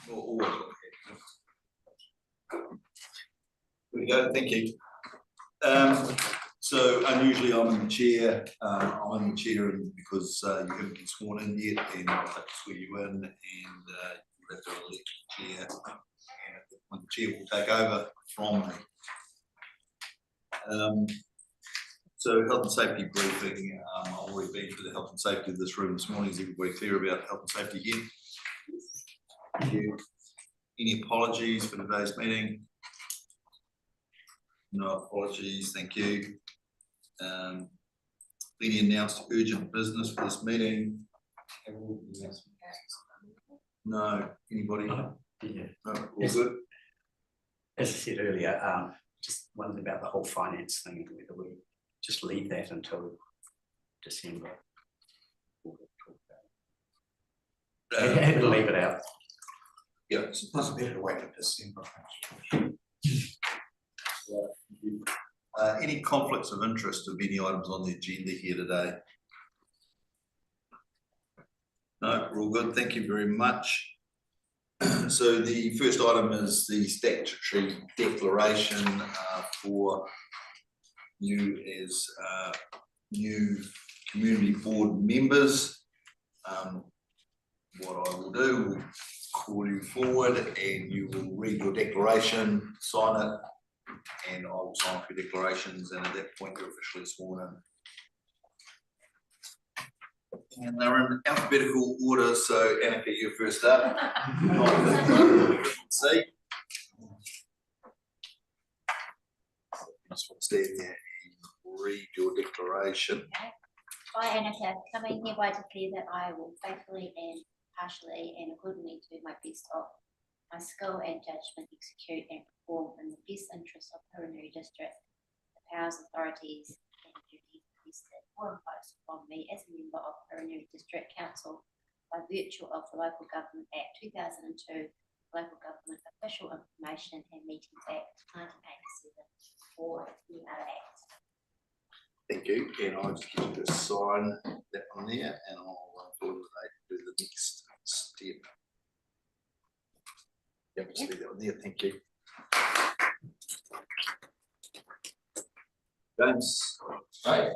There we go, thank you. So unusually I'm in the chair. I'm in the chair because you haven't been sworn in yet, and I'll have to swear you in, and you'll have to elect the chair, and the chair will take over from me. So health and safety briefing. I've already been through the health and safety of this room this morning. Is everybody clear about health and safety here? Thank you. Any apologies for today's meeting? No apologies, thank you. Any announced urgent business for this meeting? No. Anybody? Yeah. No, all good? As I said earlier, just wondering about the whole finance thing, whether we just leave that until December. We'll talk about it. And leave it out. Yeah, it's better to wait for December. Any conflicts of interest of any items on the agenda here today? No, we're all good. Thank you very much. So the first item is the statutory declaration for you as new community board members. What I will do, we'll call you forward and you will read your declaration, sign it, and I will sign for declarations, and at that point you're officially sworn in. And they're in alphabetical order, so Annika, you're first up. See? Just want to stand there and read your declaration. Okay. I, Annika, coming hereby declare that I will faithfully and partially and accordingly to my best of my skill and judgment execute and perform in the best interest of Hanmer District the powers, authorities and duties vested or imposed upon me as a member of Hanmer District Council by virtue of the Local Government Act 2002, Local Government Official Information and Meetings Act 1987, or any other acts. Thank you, and I'll just get you to sign that one there, and I'll do the next step. Yep, just leave that one there, thank you. James. Right.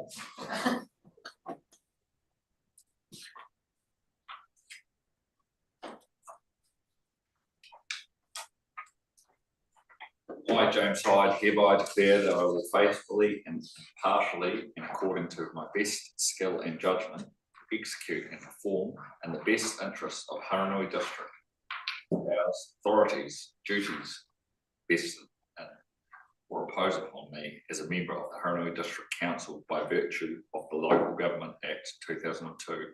I, James Hyde, hereby declare that I will faithfully and impartially, and according to my best skill and judgment, execute and perform in the best interests of Hanmer District powers, authorities, duties vested in or imposed upon me as a member of the Hanmer District Council by virtue of the Local Government Act 2002,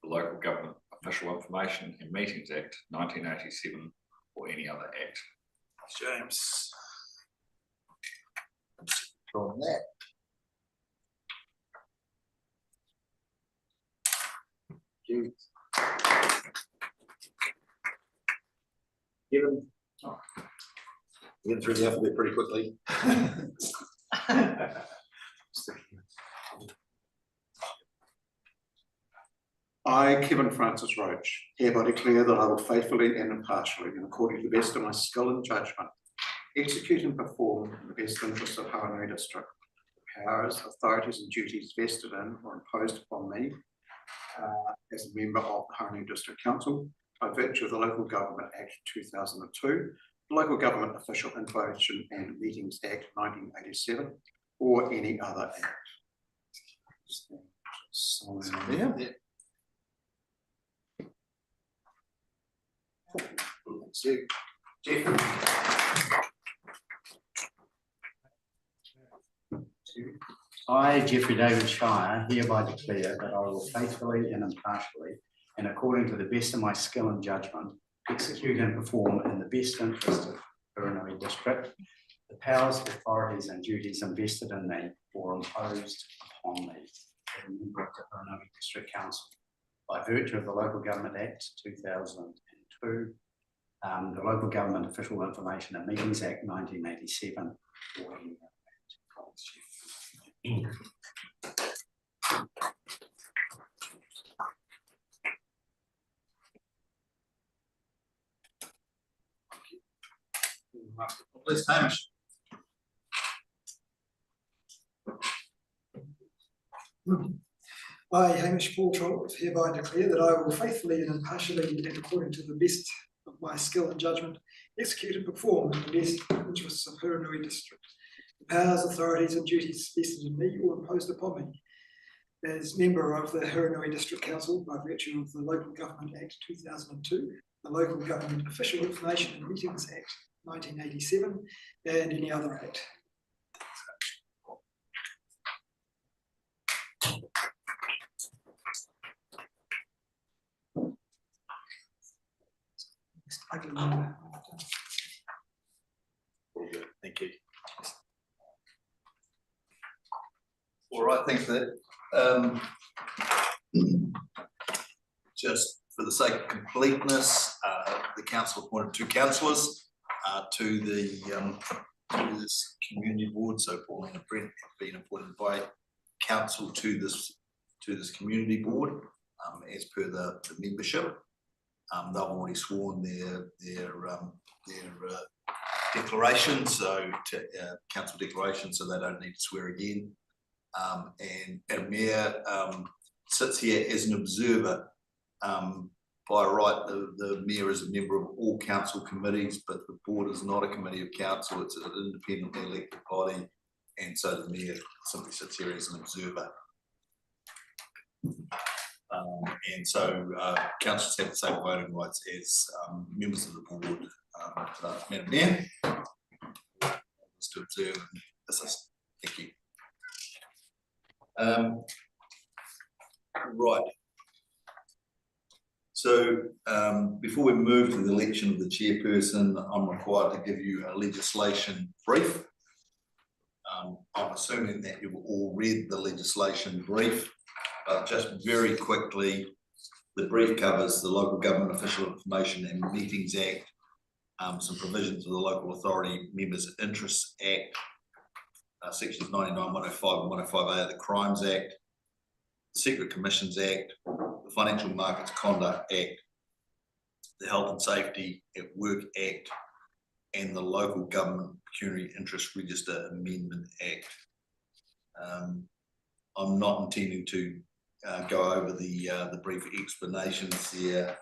the Local Government Official Information and Meetings Act 1987, or any other act. James. On that. Thank you. Kevin. Oh. Get through the alphabet pretty quickly. I, Kevin Francis Roach, hereby declare that I will faithfully and impartially, and according to the best of my skill and judgment, execute and perform in the best interests of Hanmer District the powers, authorities and duties vested in or imposed upon me as a member of the Hanmer District Council by virtue of the Local Government Act 2002, the Local Government Official Information and Meetings Act 1987, or any other act. Yeah. Thanks, you. Jeff. I, Jeffrey David Shire, hereby declare that I will faithfully and impartially, and according to the best of my skill and judgment, execute and perform in the best interest of Hanmer District the powers, authorities and duties invested in me or imposed upon me as a member of the Hanmer District Council by virtue of the Local Government Act 2002, the Local Government Official Information and Meetings Act 1987, or any other act. Please, Hamish. I, Hamish Portal, hereby declare that I will faithfully and impartially and according to the best of my skill and judgment execute and perform in the best interests of Huranui District the powers, authorities and duties vested in me or imposed upon me as member of the Huranui District Council by virtue of the Local Government Act 2002, the Local Government Official Information and Meetings Act 1987 and any other act. Thank you. All right, thanks for that. Just for the sake of completeness, the council appointed 2 councillors to this community board. So Pauline and Brent have been appointed by council to this community board as per the membership. They've already sworn their declaration, so council declaration, so they don't need to swear again. And Hanmer sits here as an observer. By right, the mayor is a member of all council committees, but the board is not a committee of council, it's an independently elected body, and so the mayor simply sits here as an observer. And so councillors have the same voting rights as members of the board. Madam Mayor, to observe and assist. Thank you. Right. So before we move to the election of the chairperson, I'm required to give you a legislation brief. I'm assuming that you've all read the legislation brief, but just very quickly, the brief covers the Local Government Official Information and Meetings Act, some provisions of the Local Authority Members' Interests Act, sections 99, 105 and 105A of the Crimes Act, the Secret Commissions Act, the Financial Markets Conduct Act, the Health and Safety at Work Act, and the Local Government Pecuniary Interest Register Amendment Act. I'm not intending to go over the brief explanations here,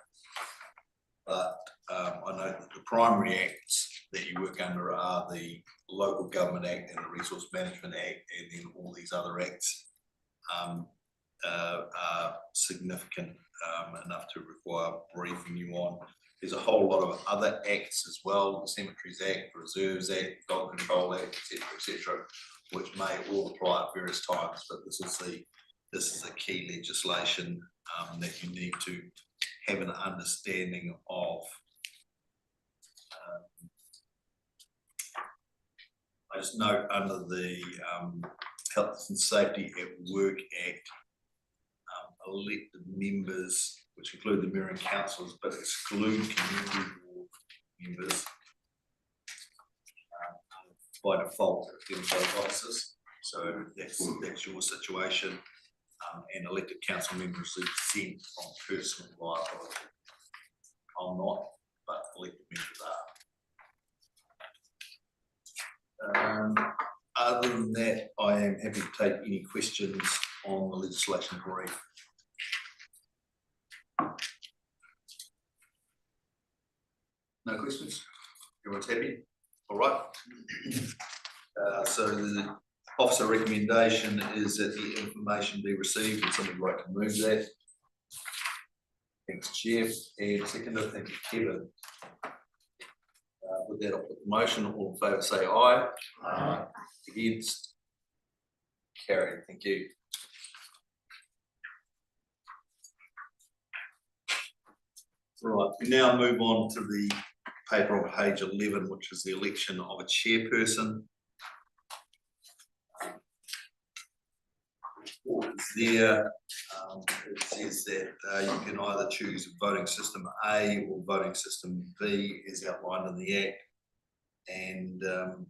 but I know that the primary acts that you work under are the Local Government Act and the Resource Management Act, and then all these other acts are significant enough to require briefing you on. There's a whole lot of other acts as well, the Cemeteries Act, Reserves Act, Dog Control Act, etc., which may all apply at various times, but this is the key legislation that you need to have an understanding of. I just note under the Health and Safety at Work Act, elected members, which include the mayor and councillors, but exclude community board members, by default those officers. So that's your situation, and elected council members are exempt from personal liability. I'm not, but elected members are. Other than that, I am happy to take any questions on the legislation brief. No questions? Everyone's happy? All right. So the officer recommendation is that the information be received, and somebody would like to move that. Thanks, Chair. And seconded, thank you, Kevin. With that, I'll put the motion. All in favour say aye. Aye. Against? Carried. Thank you. Right, we now move on to the paper on page 11, which is the election of a chairperson. There, it says that you can either choose voting system A or voting system B as outlined in the Act, and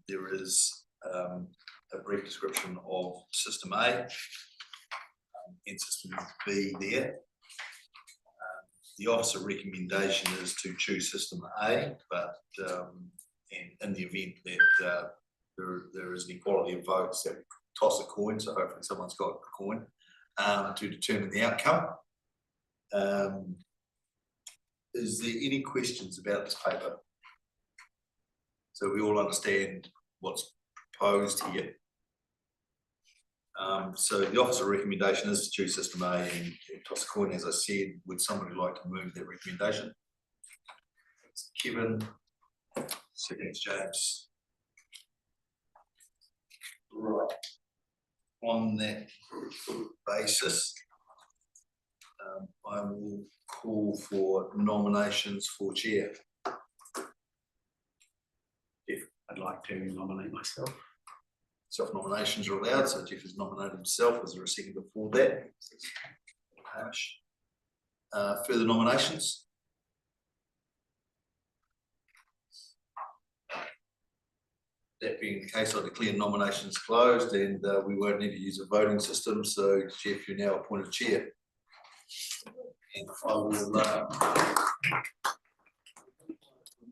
there is a brief description of system A and system B there. The officer recommendation is to choose system A, but And in the event that there is an equality of votes, that we toss a coin, so hopefully someone's got a coin to determine the outcome. Is there any questions about this paper? So we all understand what's proposed here. So the officer recommendation is to choose system A and toss a coin, as I said. Would somebody like to move that recommendation? It's Kevin, second James. Right. On that basis, I will call for nominations for chair. If I'd like to nominate myself. Self-nominations are allowed, so Jeff has nominated himself. Is there a second before that? Further nominations? That being the case, I declare nominations closed, and we won't need to use a voting system. So, Jeff, you're now appointed chair. And I will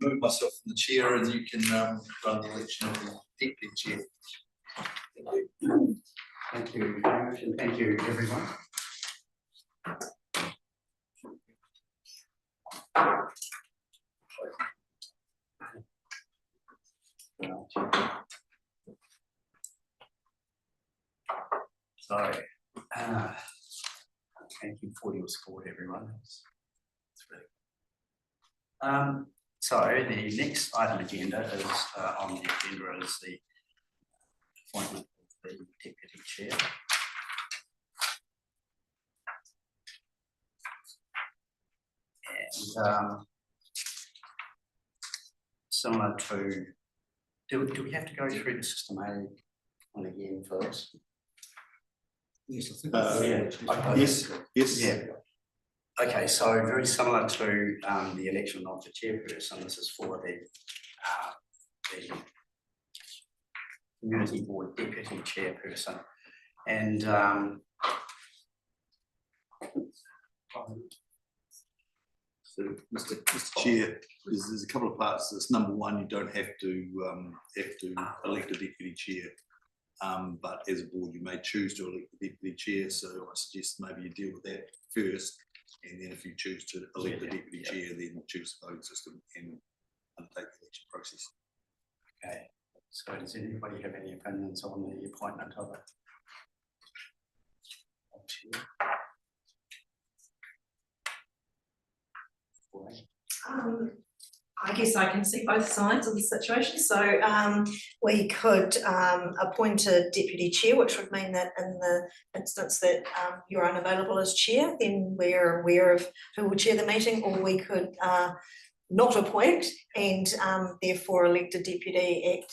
remove myself from the chair, and you can run the election of the deputy chair. Thank you very much, and thank you, everyone. So, thank you for your support, everyone. It's really so the next item agenda is on the agenda is the appointment of the deputy chair. And similar to, do we have to go through the system A one again first? Yes, I think. Yes. Yeah. Okay, so very similar to the election of the chairperson, this is for the community board deputy chairperson. And So, Mr. Chair, there's a couple of parts to this. Number one, you don't have to elect a deputy chair. But as a board, you may choose to elect the deputy chair. So I suggest maybe you deal with that first. And then if you choose to elect the deputy chair, then choose the voting system and undertake the election process. okay, so does anybody have any opinions on the appointment of it? I guess I can see both sides of the situation. So we could appoint a deputy chair, which would mean that in the instance that you're unavailable as chair, then we're aware of who will chair the meeting, or we could not appoint and therefore elect a deputy at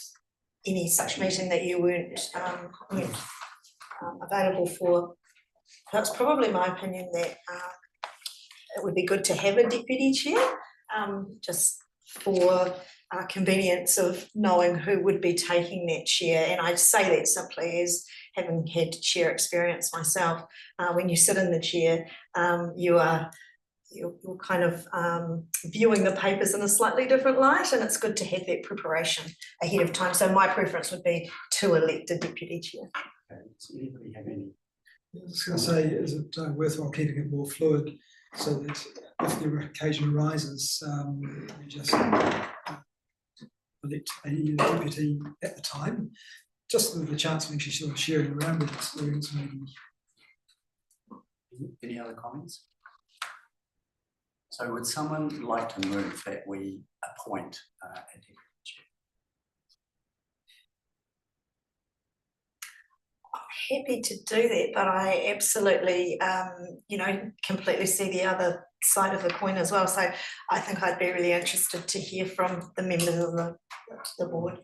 any such meeting that you weren't available for. That's probably my opinion that it would be good to have a deputy chair, just for convenience of knowing who would be taking that chair. And I say that simply as having had chair experience myself. When you sit in the chair, you're kind of viewing the papers in a slightly different light, and it's good to have that preparation ahead of time. So my preference would be to elect a deputy chair. Okay, does anybody have any? I was going to say, is it worthwhile keeping it more fluid so that if the occasion arises, you just elect a deputy at the time, just with the chance of actually sort of sharing around that experience maybe. Any other comments? So would someone like to move that we appoint a deputy chair? Happy to do that, but I absolutely, completely see the other side of the coin as well. So I think I'd be really interested to hear from the members of the board.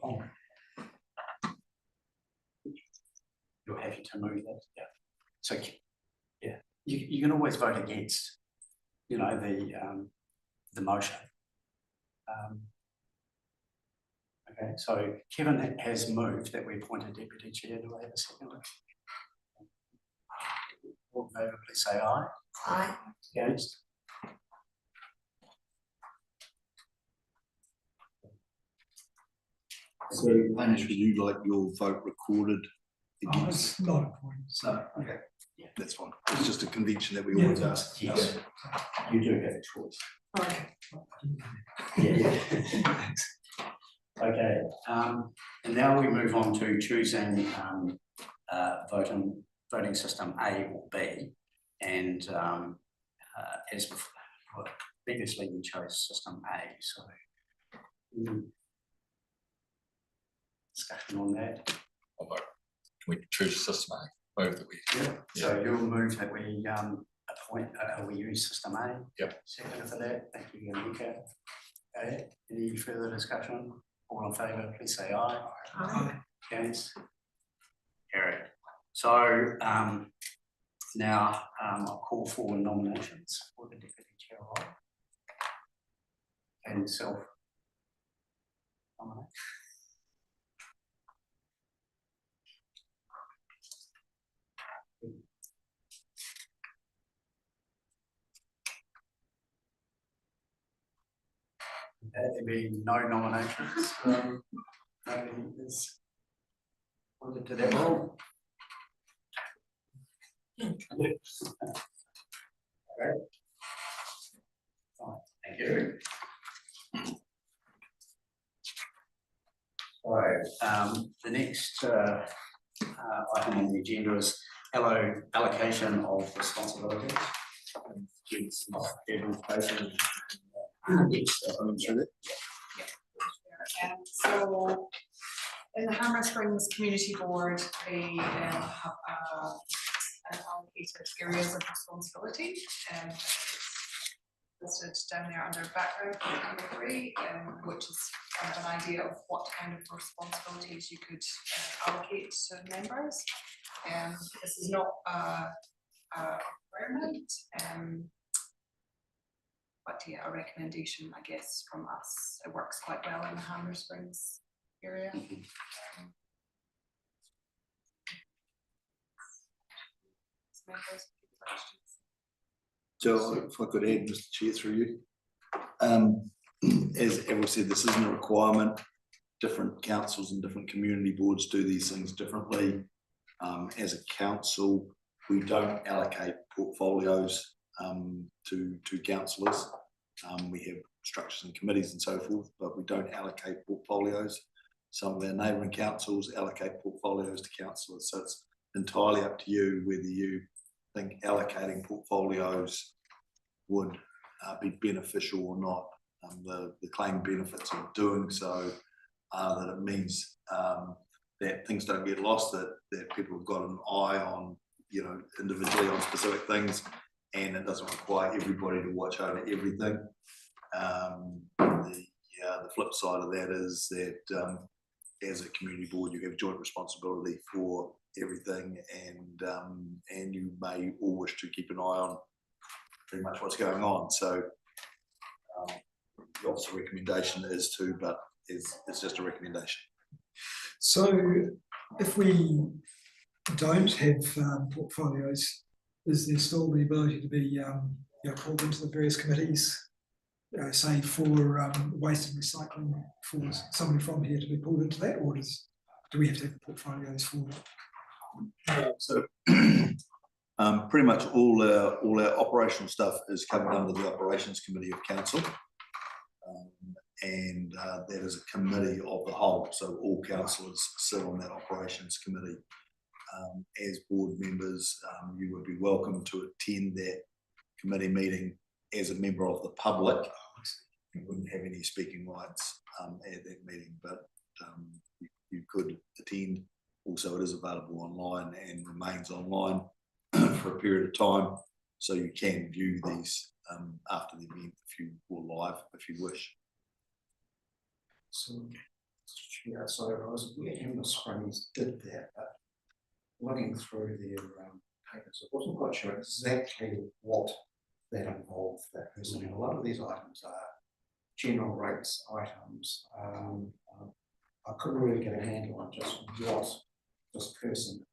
You're happy to move that? Yeah. So, yeah, you can always vote against, the motion. Okay, so Kevin has moved that we appoint a deputy chair. Do I have a second? All in favour, please say aye. Aye. Against? So, Hamish, would you like your vote recorded against? It's not important. No, okay. That's fine. It's just a convention that we always ask. Yes, you do have a choice. Okay. Yeah. Okay, and now we move on to choosing voting system A or B. And as before, previously we chose system A, so discussion on that. I'll vote. Can we choose system A? Both that we. So you'll move that we we use system A? Yep. Second for that, thank you, Nika. Okay, any further discussion? All in favour, please say aye. Aye. Against? Carried. So now I'll call for nominations for the deputy chair role. And self nominate. There being no nominations, nobody is wanted to that role. Okay. Fine, thank you. So, the next item on the agenda is allocation of responsibilities. So in the Hanmer Springs Community Board, they have an allocated areas of responsibility listed down there under background number 3, which is kind of an idea of what kind of responsibilities you could allocate to members. This is not a requirement, but yeah, a recommendation, I guess, from us. It works quite well in the Hanmer Springs area. So if I could add, Mr. Chair, through you. As Errol said, this isn't a requirement. Different councils and different community boards do these things differently. As a council, we don't allocate portfolios to councillors. We have structures and committees and so forth, but we don't allocate portfolios. Some of our neighbouring councils allocate portfolios to councillors, so it's entirely up to you whether you think allocating portfolios would be beneficial or not. The claimed benefits of doing so are that it means that things don't get lost, that people have got an eye on, you know, individually on specific things, and it doesn't require everybody to watch over everything. The flip side of that is that as a community board, you have joint responsibility for everything, and you may all wish to keep an eye on pretty much what's going on. So the officer recommendation is to, but it's just a recommendation. So if we don't have portfolios, is there still the ability to be pulled into the various committees, say for waste and recycling, for somebody from here to be pulled into that, or do we have to have portfolios for that? So pretty much all our operational stuff is covered under the operations committee of council, and that is a committee of the whole, so all councillors sit on that operations committee. As board members, you would be welcome to attend that committee meeting as a member of the public. You wouldn't have any speaking rights at that meeting, but you could attend. Also, it is available online and remains online for a period of time, so you can view these after the event if you were live, if you wish. So, yeah, so I was Hanmer Springs did that, but looking through their papers, it wasn't quite sure exactly what that involved, that person. A lot of these items are general rates items. I couldn't really get a handle on just what this person,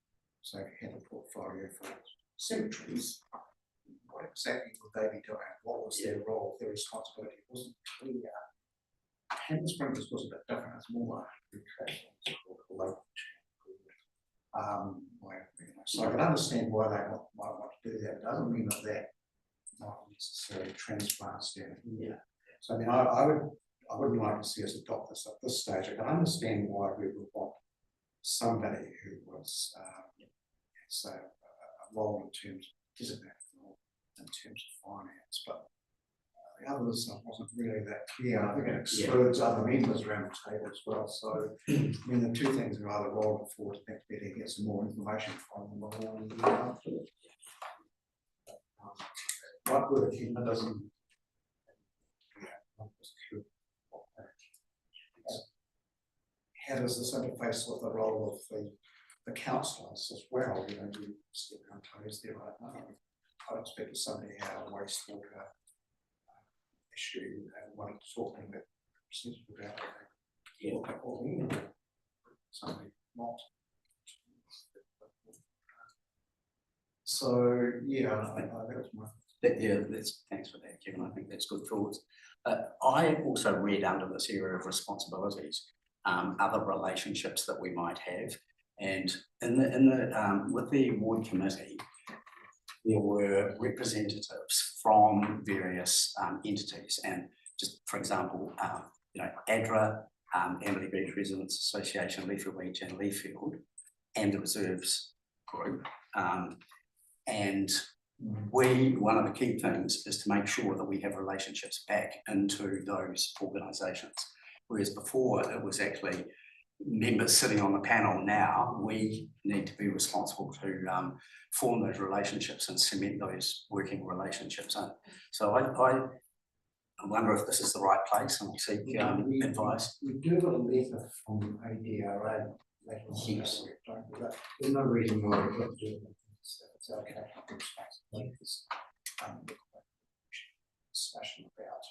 so had a portfolio for cemeteries. What exactly would they be doing? What was their role, their responsibility? It wasn't clear Hanmer Springs was a bit different, it's more recreational, it's called a local where, you know, so I can understand why they might want to do that, it doesn't mean that not necessarily transplants down here. So I mean, I wouldn't like to see us adopt this at this stage. I can understand why we would want somebody who was, say, a role in terms of designated role in terms of finance, but the others wasn't really that clear. I think it excludes other members around the table as well. So I mean, the two things are either roll it forward to think better, get some more information from them, or afterwards. What were the key doesn't. How does this interface with the role of the councillors as well? You know, you step on toes there right now. I expect somebody had a wastewater issue and wanted to talk to them about somebody not. So yeah, I think that was my. Thanks for that, Kevin. I think that's good thoughts. I also read under this area of responsibilities other relationships that we might have, and with the ward committee, there were representatives from various entities, and just for example, you know, ADRA, Amberley Beach Residents Association, Leafield Beach and Leafield, and the Reserves Group, and one of the key things is to make sure that we have relationships back into those organisations. Whereas before it was actually members sitting on the panel. Now we need to be responsible to form those relationships and cement those working relationships in. So I wonder if this is the right place, and we'll seek advice. We do have a letter from ADRA. Yes. There's no reason why we couldn't do it. It's okay. Discussion about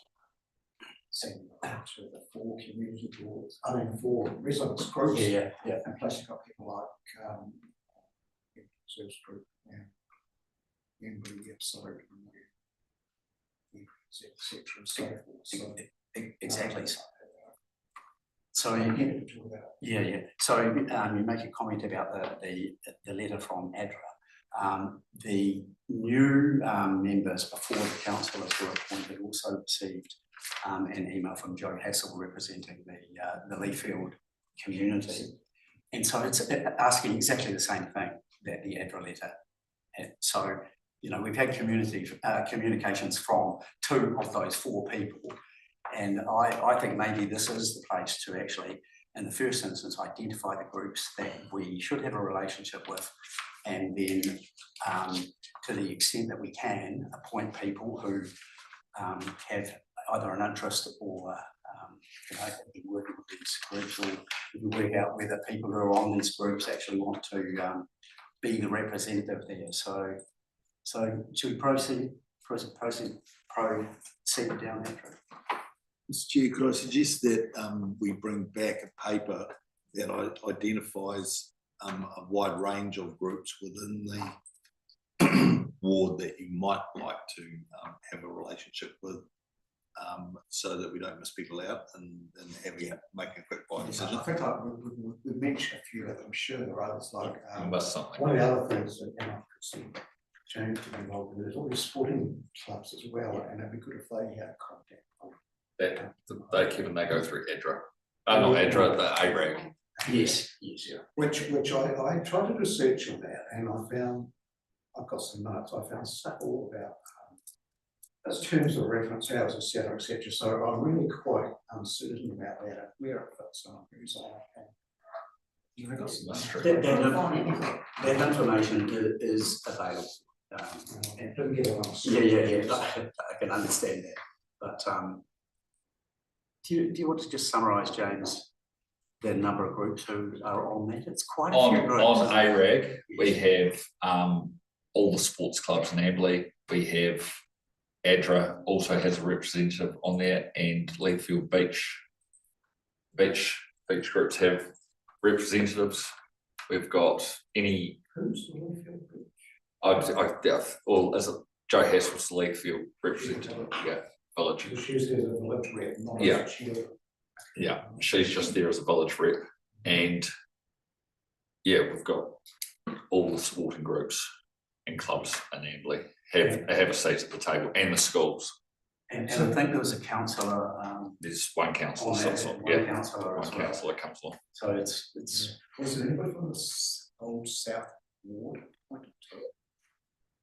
sending it to the 4 community boards, 4 residents groups. Yeah. And plus you've got people like Reserves Group and the Absolute and etc. and so forth. So, exactly. So yeah. So you make a comment about the letter from ADRA. The new members before the councillors were appointed also received an email from Joe Hassel representing the Leafield community, and so it's asking exactly the same thing that the ADRA letter had. So you know, we've had communications from 2 of those 4 people. And I think maybe this is the place to actually, in the first instance, identify the groups that we should have a relationship with, and then to the extent that we can, appoint people who have either an interest or you know, be working with these groups, or we work out whether people who are on these groups actually want to be the representative there. So should we proceed down that route? Mr. Chair, could I suggest that we bring back a paper that identifies a wide range of groups within the ward that you might like to have a relationship with, so that we don't miss people out and making a quick decision. I think we've mentioned a few of them. I'm sure there are others like something. one of the other things that I could see James to be involved in is all the sporting clubs as well, and it'd be good if they had contact. They go through ADRA. Not ADRA, the ARAG. Yes. Which I tried to research on that, and I found I've got some notes. I found stuff all about as terms of reference hours, etc. So I'm really quite uncertain about that and where it fits on. That information is available. And didn't get it on. Yeah. I can understand that, but do you want to just summarise, James, the number of groups who are on that? It's quite a few groups. On ARAG, we have all the sports clubs in Amberley. We have ADRA also has a representative on there, and Leafield Beach groups have representatives. We've got any. Who's the Leafield Beach? Or is it Joe Hassel's the Leafield representative? Yeah, village. The Tuesday of the village rep, not Yeah. as chair. Yeah, she's just there as a village rep, and yeah, we've got all the sporting groups and clubs in Amberley have a seat at the table, and the schools. And I think there was a councillor, There's one councillor, on so that, yeah, one councillor one as well. councillor comes along. So it's, Was there anybody from the old South Ward?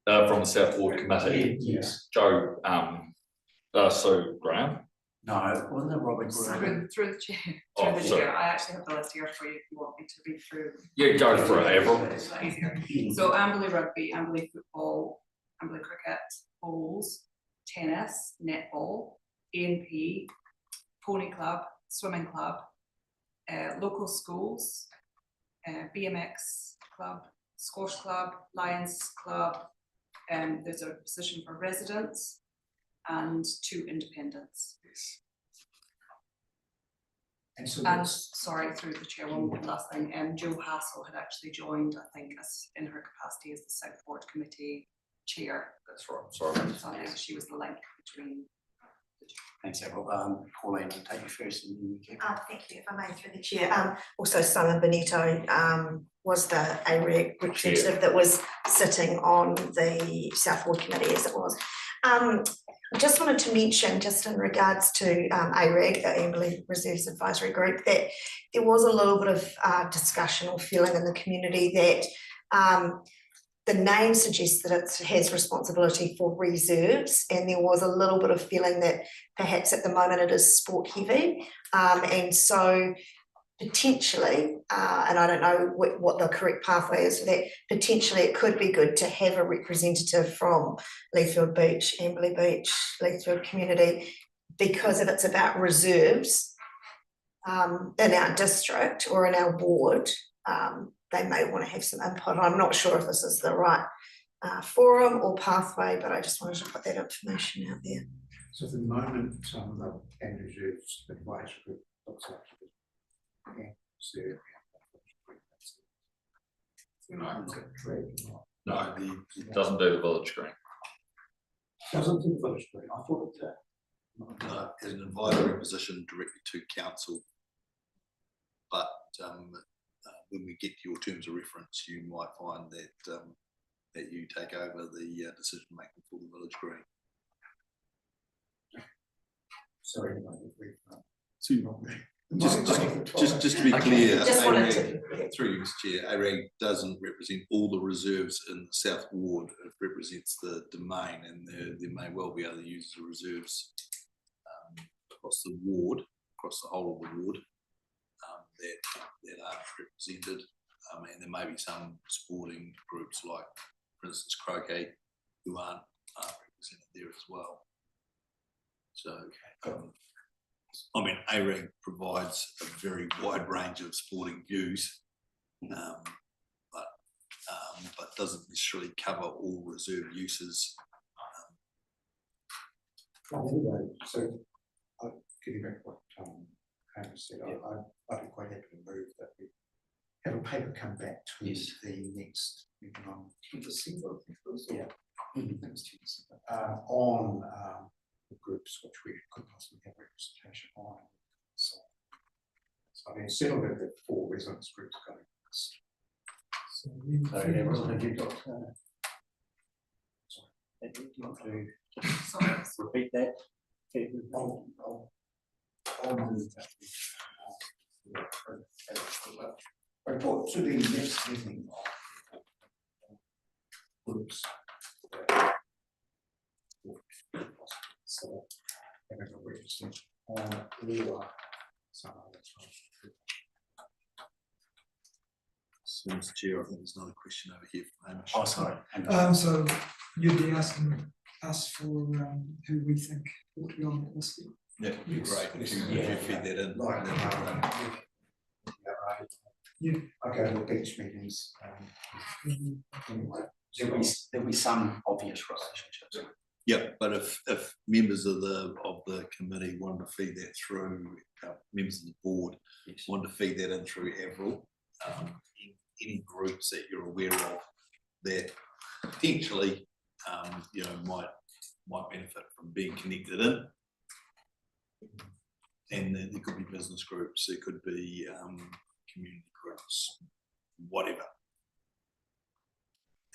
From the South Ward Committee, yes, Joe, so Graham, no, wasn't it Robert Graham? Through the chair, Oh, through the sorry. chair, I actually have the list here for you if you want me to read through. yeah, go for it, Avril. It's not easier. So Amberley Rugby, Amberley Football, Amberley Cricket, bowls, tennis, netball, ANP, pony club, swimming club, local schools, BMX club, squash club, Lions club, there's a position for residents and 2 independents. And so And sorry, through the chair, one last thing, Jo Hassel had actually joined, I think, as in her capacity as the South Board Committee Chair. That's right, sorry. So I think she was the link between the two. Thanks, Avril. Pauline, I'll take you first and then you can. Thank you, if I may, through the chair. Also Simon Benito was the AREG representative that was sitting on the South Ward Committee as it was. I just wanted to mention, just in regards to AREG, the Amberley Reserves Advisory Group, that there was a little bit of discussion or feeling in the community that the name suggests that it has responsibility for reserves, and there was a little bit of feeling that perhaps at the moment it is sport heavy, and so potentially, and I don't know what the correct pathway is for that, potentially it could be good to have a representative from Leithfield Beach, Amberley Beach, Leithfield community, because if it's about reserves in our district or in our ward, they may want to have some input. I'm not sure if this is the right forum or pathway, but I just wanted to put that information out there. So at the moment, the Andrew Reserves Advisory Group looks after the reserve. No, it doesn't do the village green. Doesn't do the village green, I thought it did. As an advisory position directly to council. But when we get to your terms of reference, you might find that that you take over the decision making for the village green. Sorry, Just to be clear, Just wanted AREG, to. through you, Mr. Chair, AREG doesn't represent all the reserves in the South Ward. It represents the domain, and there may well be other users of reserves across the ward, across the whole of the ward, that aren't represented, and there may be some sporting groups like, for instance, croquet, who aren't represented there as well. So, I mean, AREG provides a very wide range of sporting views, but doesn't necessarily cover all reserve uses. Anyway, so getting back to what Hanmer said, I'd be quite happy to move that we have a paper come back to the next meeting on 10 December, I think it was. Yeah, I think it was 10 December, on the groups which we could possibly have representation on. So I mean, settled that the 4 residence groups going. So Avril, have you got? Sorry, do you want to Sorry. repeat that? I'll move that. Report to the next meeting of groups. So, having a representation on Lua. So that's right. So, Mr. Chair, I think there's another question over here from Hamish. Oh, sorry. So you'd be asking us for who we think ought to be on that list. Yeah, great. If you feed that in. I go to the beach meetings. Anyway, There'll be some obvious relationships. Yeah, but if members of the committee want to feed that through, members of the board want to feed that in through Avril, any groups that you're aware of that potentially might benefit from being connected in, And there could be business groups, there could be community groups, whatever.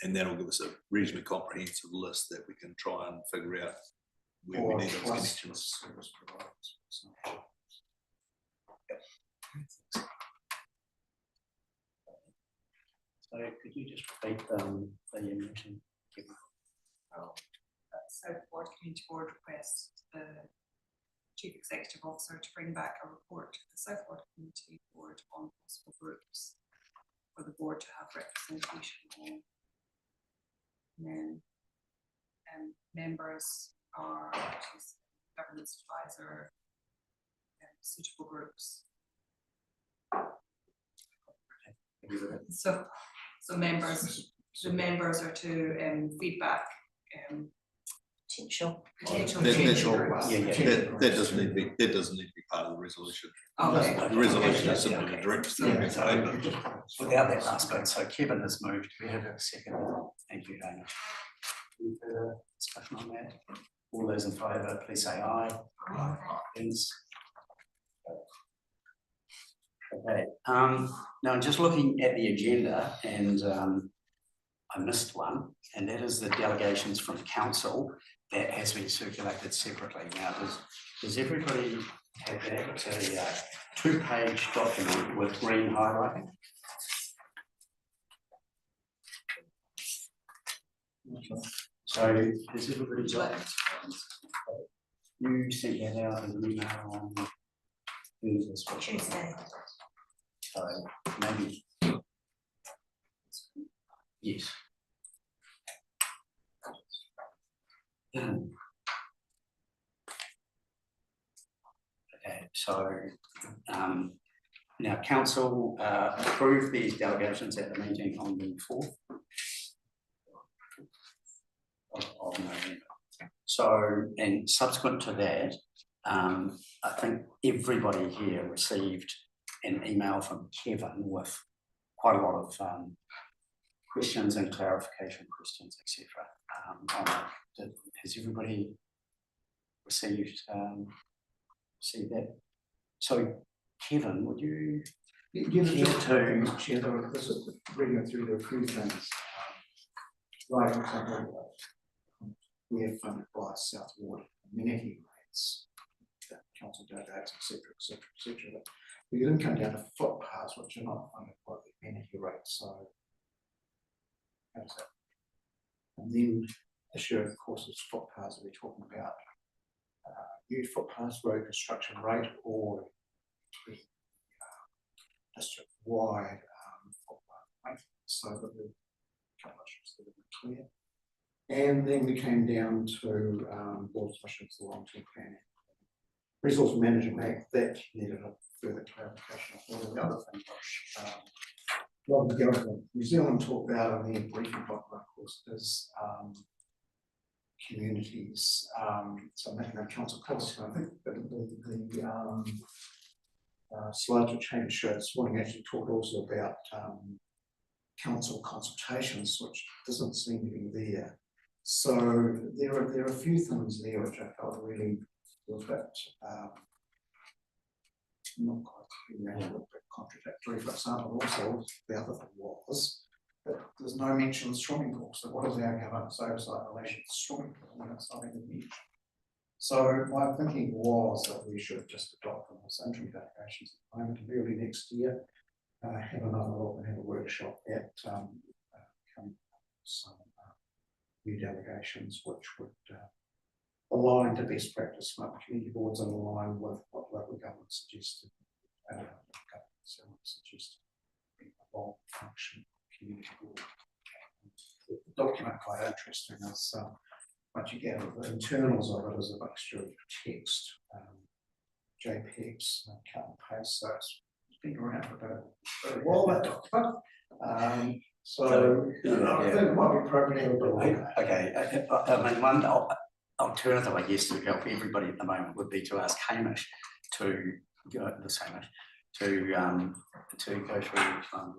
And that'll give us a reasonably comprehensive list that we can try and figure out where we need those connections. Service providers. So, So could you just repeat the motion? South Board Community Board requests the Chief Executive Officer to bring back a report to the South Board Community Board on possible groups for the board to have representation on. And then members are governance advisor and suitable groups. So members, the members are to feedback Potential. potential That- change that- groups. That doesn't need to be part of the resolution. Okay. The resolution is simply to direct. Yeah, so without that last bit, so Kevin has moved, we have a second. Thank you, Dana. Any further discussion on that? All those in favour, please say aye. Against? Okay, now I'm just looking at the agenda and I missed one, and that is the delegations from council that has been circulated separately. Now, does everybody have that? It's a two-page document with green highlighting. So has everybody got? You sent that out in an email on Tuesday. So maybe. Yes. Okay, so now council approved these delegations at the meeting on the 4th of November. So, and subsequent to that, I think everybody here received an email from Kevin with quite a lot of questions and clarification questions, etc. Has everybody received that? So, Kevin, would you Chair, this is reading through the approved things. Right, for example, we have funded by South Ward amenity rates that council donates, etc., etc., etc. We then come down to footpaths, which are not funded by the amenity rates. So, how's that? And then this year, of course, is footpaths that we're talking about. New footpaths, road construction rate, or the district-wide footpath rate, so that the calculations that are clear. And then we came down to board submissions, the long-term planning, resource management act, that needed a further clarification of all the other things. Well, the government, New Zealand talked about in the briefing document, of course, is communities. So making a council policy. I think the slides which Hanmer showed this morning actually talked also about council consultations, which doesn't seem to be there. So there are a few things there which I felt really were a bit not quite clear, a little bit contradictory. For example, also the other thing was that there's no mention of swimming pools. So what is our governance oversight in relation to swimming pool when it's not even mentioned? So my thinking was that we should just adopt them as interim delegations at the moment, and early next year have another look and have a workshop at some new delegations which would align to best practice from community boards and align with what local government suggested. Evolved function community board. The document quite interesting is what you get of the internals of it is a mixture of text, JPEGs, cut and paste. So it's been around for a while, that document. So I think it might be appropriate. Okay, I mean, one alternative, I guess, to help everybody at the moment would be to ask Hamish to go to go through each one.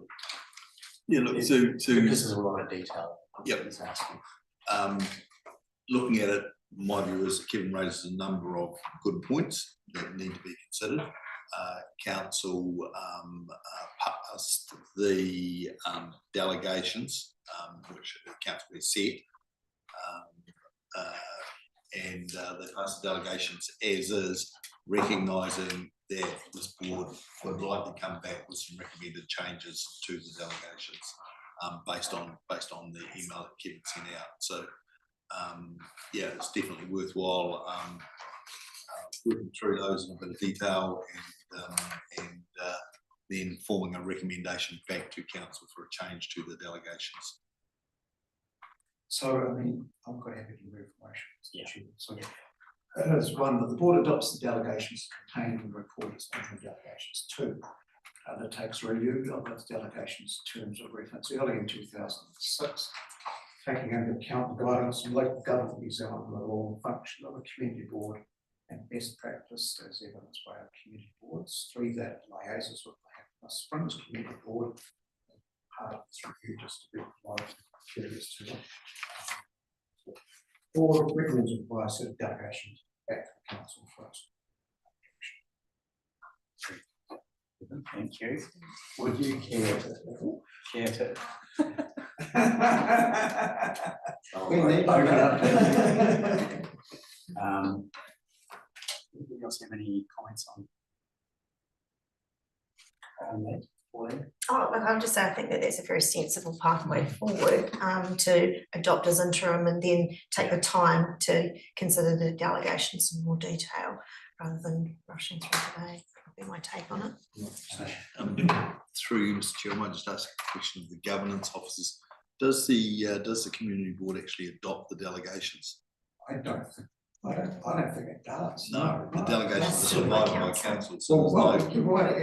Yeah, look, Because there's a lot of detail. Yep. He's asking. Looking at it my view is that Kevin raises a number of good points that need to be considered. Council passed the delegations, which the council has set, and they passed the delegations as is, recognising that this board would likely come back with some recommended changes to the delegations based on the email that Kevin sent out. So yeah, it's definitely worthwhile working through those in a bit of detail and then forming a recommendation back to council for a change to the delegations. So, I mean, I'm quite happy to move motion. Yeah. So, as one, that the board adopts the delegations contained in the report as interim delegations. Two, that takes review of those delegations terms of reference early in 2006, taking into account the guidance from local government New Zealand on the law and function of a community board and best practice as evidenced by our community boards. Three, that liaises with the Springs Community Board. Part of this review, just to be curious to it. Four, recommends require set of delegations back to the council first. Thank you. Would you care to anybody else have any comments on that? Oh, look, I'll just say I think that that's a very sensible pathway forward to adopt as interim and then take the time to consider the delegations in more detail rather than rushing through today. That'll be my take on it. Through you, Mr. Chair, I might just ask a question of the governance officers. Does the community board actually adopt the delegations? I don't think it does. No, the delegations are provided by council. So Well, you're right.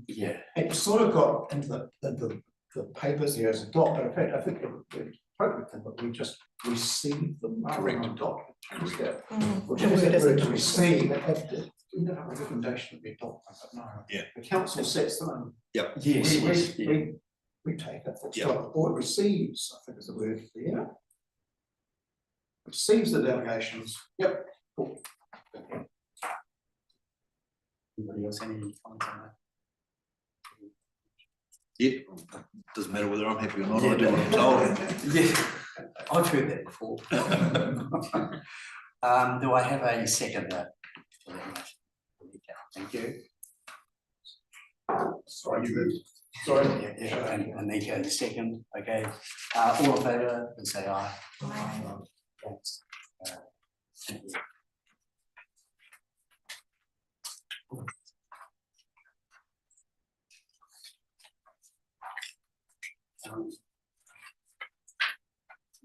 Yeah. It sort of got into the papers here as adopted. In fact, I think the appropriate thing that we just receive them rather than adopt. Correct. Which is the word to receive. We don't have a recommendation to be adopted, but no. Yeah. The council sets them and Yep. Yes. we take it. Yep. The board receives, I think is the word there. Receives the delegations. Yep. Cool. Anybody else any comments on that? Yeah, doesn't matter whether I'm happy or not, I do what I'm told. Yeah, I've heard that before. Do I have a second? For that motion? Thank you. Sorry, you moved. Sorry. Yeah, and Anika, the second. Okay. All in favour, please say aye. Aye. Thanks. Thank you.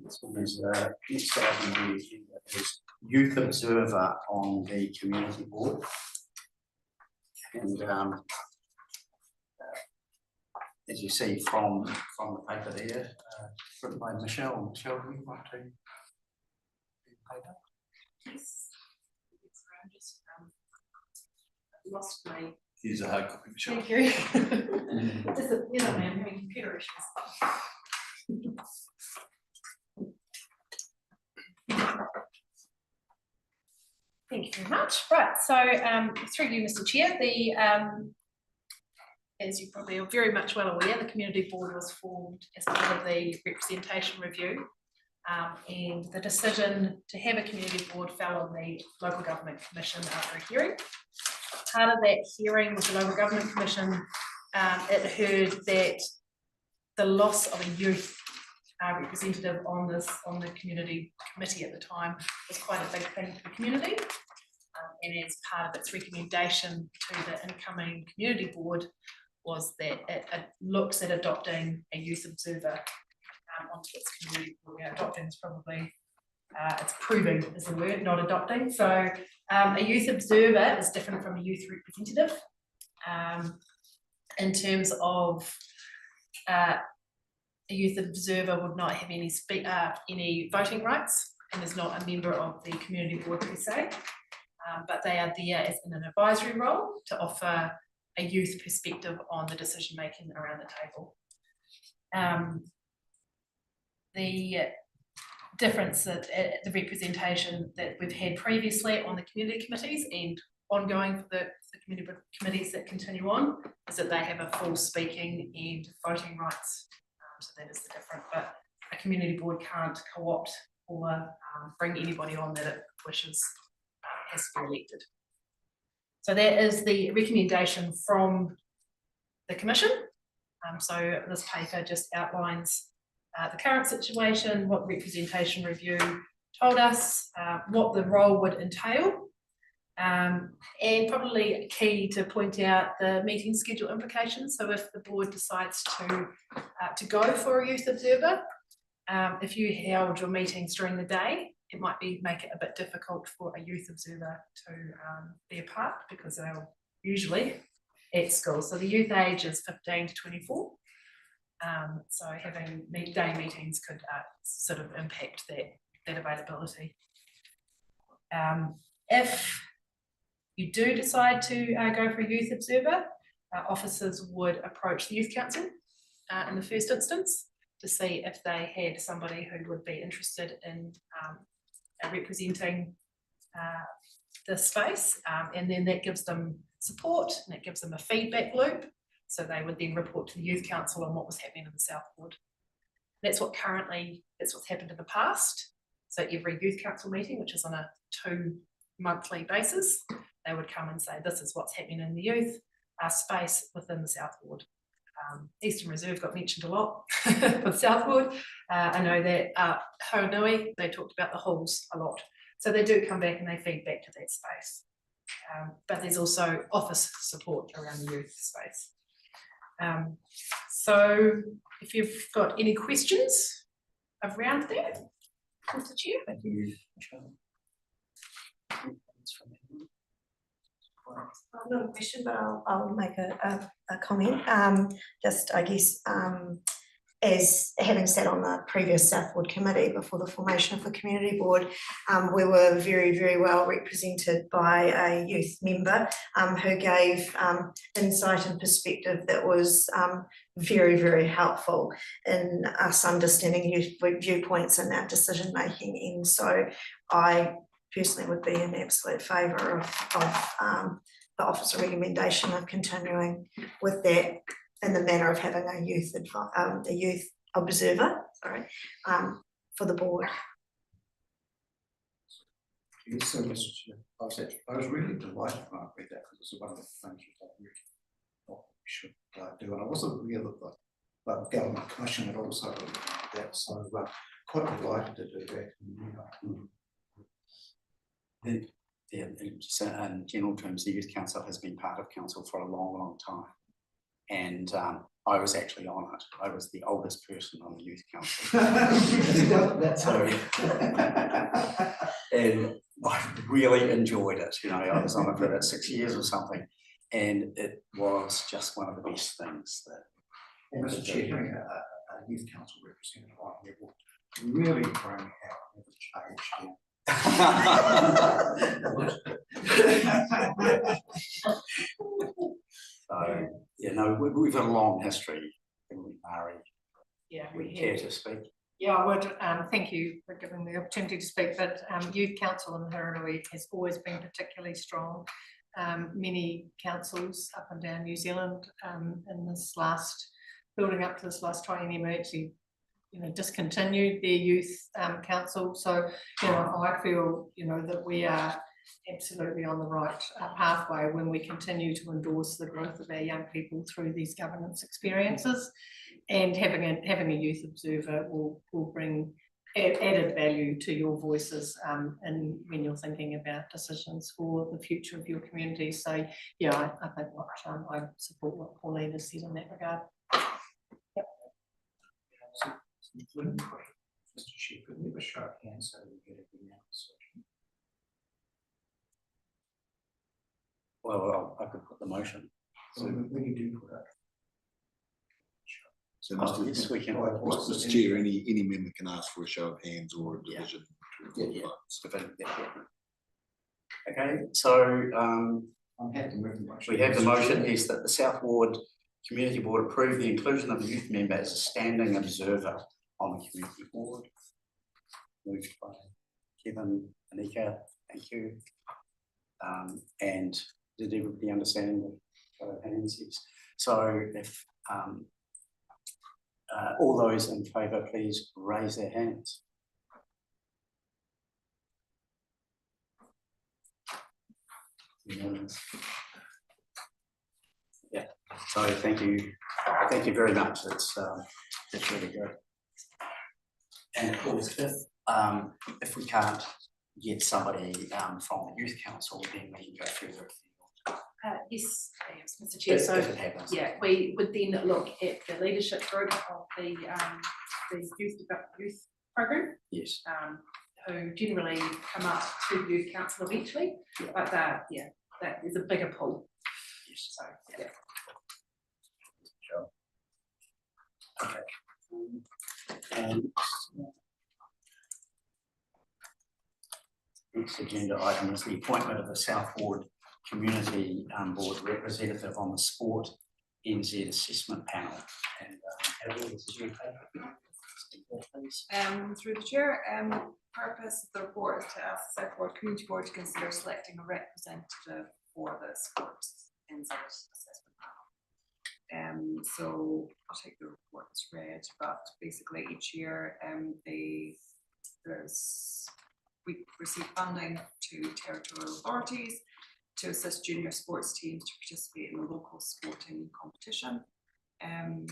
This one is next item on the agenda is youth observer on the community board. And as you see from the paper there, written by Michelle. Michelle, do you want to read the paper? Yes. Lost my. Here's a hard copy, Michelle. Thank you. Just, you know, I'm having computer issues. Thank you very much. Right, so through you, Mr. Chair, the as you probably are very much well aware, the community board was formed as part of the representation review, and the decision to have a community board fell on the local government commission after a hearing. Part of that hearing with the local government commission, it heard that the loss of a youth representative on the community committee at the time was quite a big thing for the community, and as part of its recommendation to the incoming community board was that it looks at adopting a youth observer onto its community board. Yeah, adopting is probably it's proving is the word, not adopting. So a youth observer is different from a youth representative in terms of a youth observer would not have any voting rights and is not a member of the community board per se, but they are there as in an advisory role to offer a youth perspective on the decision making around the table. The difference that the representation that we've had previously on the community committees and ongoing for the community committees that continue on is that they have a full speaking and voting rights. So that is the difference, but a community board can't co-opt or bring anybody on that it wishes has to be elected. So that is the recommendation from the commission. So this paper just outlines the current situation, what representation review told us, what the role would entail, and probably key to point out the meeting schedule implications. So if the board decides to go for a youth observer, if you held your meetings during the day, it might make it a bit difficult for a youth observer to be a part because they're usually at school. So the youth age is 15 to 24. So having day meetings could sort of impact that availability. If you do decide to go for a youth observer, officers would approach the youth council in the first instance to see if they had somebody who would be interested in representing the space, and then that gives them support and it gives them a feedback loop. So they would then report to the youth council on what was happening in the South Ward. That's what's happened in the past. So every youth council meeting, which is on a 2-monthly basis, they would come and say, this is what's happening in the youth space within the South Ward. Eastern Reserve got mentioned a lot with South Ward. I know that Haranui, they talked about the halls a lot. So they do come back and they feed back to that space. But there's also office support around the youth space. So if you've got any questions around that, Mr. Chair. Thank you, Michelle. Not a question, but I'll make a comment. Just, I guess, as having sat on the previous South Ward committee before the formation of the community board, we were very, very well represented by a youth member who gave insight and perspective that was very, very helpful in us understanding youth viewpoints and our decision making. And so I personally would be in absolute favour of the officer recommendation of continuing with that in the manner of having a youth observer, for the board. Yes, so Mr. Chair, I was really delighted when I read that because it's one of the things that I really thought we should do, and I wasn't aware that the government commission had also done that, so quite delighted to do that. In general terms, the Youth Council has been part of council for a long, long time. And I was actually on it. I was the oldest person on the Youth Council. And I really enjoyed it. You know, I was on it for about 6 years or something. And it was just one of the best things that. And Mr. Chair, having a youth council representative on level really bring out average age down. So, you know, we've had a long history, Mari. Yeah, we care to speak. Yeah, I would. Thank you for giving me the opportunity to speak. But Youth Council in Haranui has always been particularly strong. Many councils up and down New Zealand in this building up to this last triennium actually, discontinued their youth council. So, I feel, that we are absolutely on the right pathway when we continue to endorse the growth of our young people through these governance experiences, and having a youth observer will bring added value to your voices and when you're thinking about decisions for the future of your community. So yeah, I think I support what Pauline has said in that regard. Yep. Mr. Chair, could we have a show of hands so we get a unanimous? Well, I could put the motion. So when you do put it. So Yes, we can. Mr. Chair, any member can ask for a show of hands or a division. Yeah. Okay, so I'm happy to move the motion. we have the motion is that the South Ward Community Board approve the inclusion of a youth member as a standing observer on the community board. moved by Kevin, Anika, thank you. And did everybody understand the show of hands? Yes. So if all those in favour, please raise their hands. Yeah, so thank you very much. It's really good. And of course, if we can't get somebody from the youth council, then we can go through the. Yes, Mr. Chair. So if it happens. yeah, we would then look at the leadership group of the youth program. Yes. Who generally come up to youth council eventually, but that is a bigger pool. Yes. So yeah. Sure. Okay. And next agenda item is the appointment of the South Ward Community Board representative on the Sport NZ Assessment Panel. And through the chair, purpose of the report is to ask the South Ward Community Board to consider selecting a representative for the Sports NZ Assessment Panel. So I'll take the report as read, but basically each year we receive funding to territorial authorities to assist junior sports teams to participate in a local sporting competition. And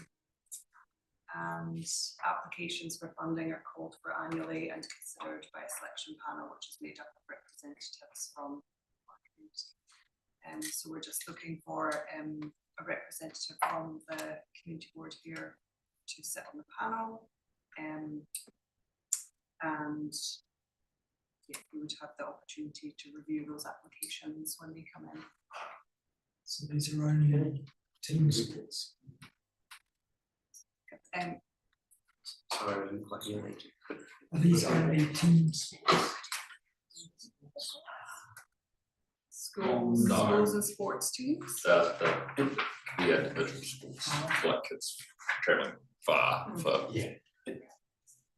applications for funding are called for annually and considered by a selection panel, which is made up of representatives from our community. So we're just looking for a representative from the community board here to sit on the panel. And yeah, we would have the opportunity to review those applications when they come in. So these are only team sports. sorry, I didn't quite hear that. Are these only team sports? Schools, No. schools and sports teams. The individual sports, like it's travelling far for. Yeah.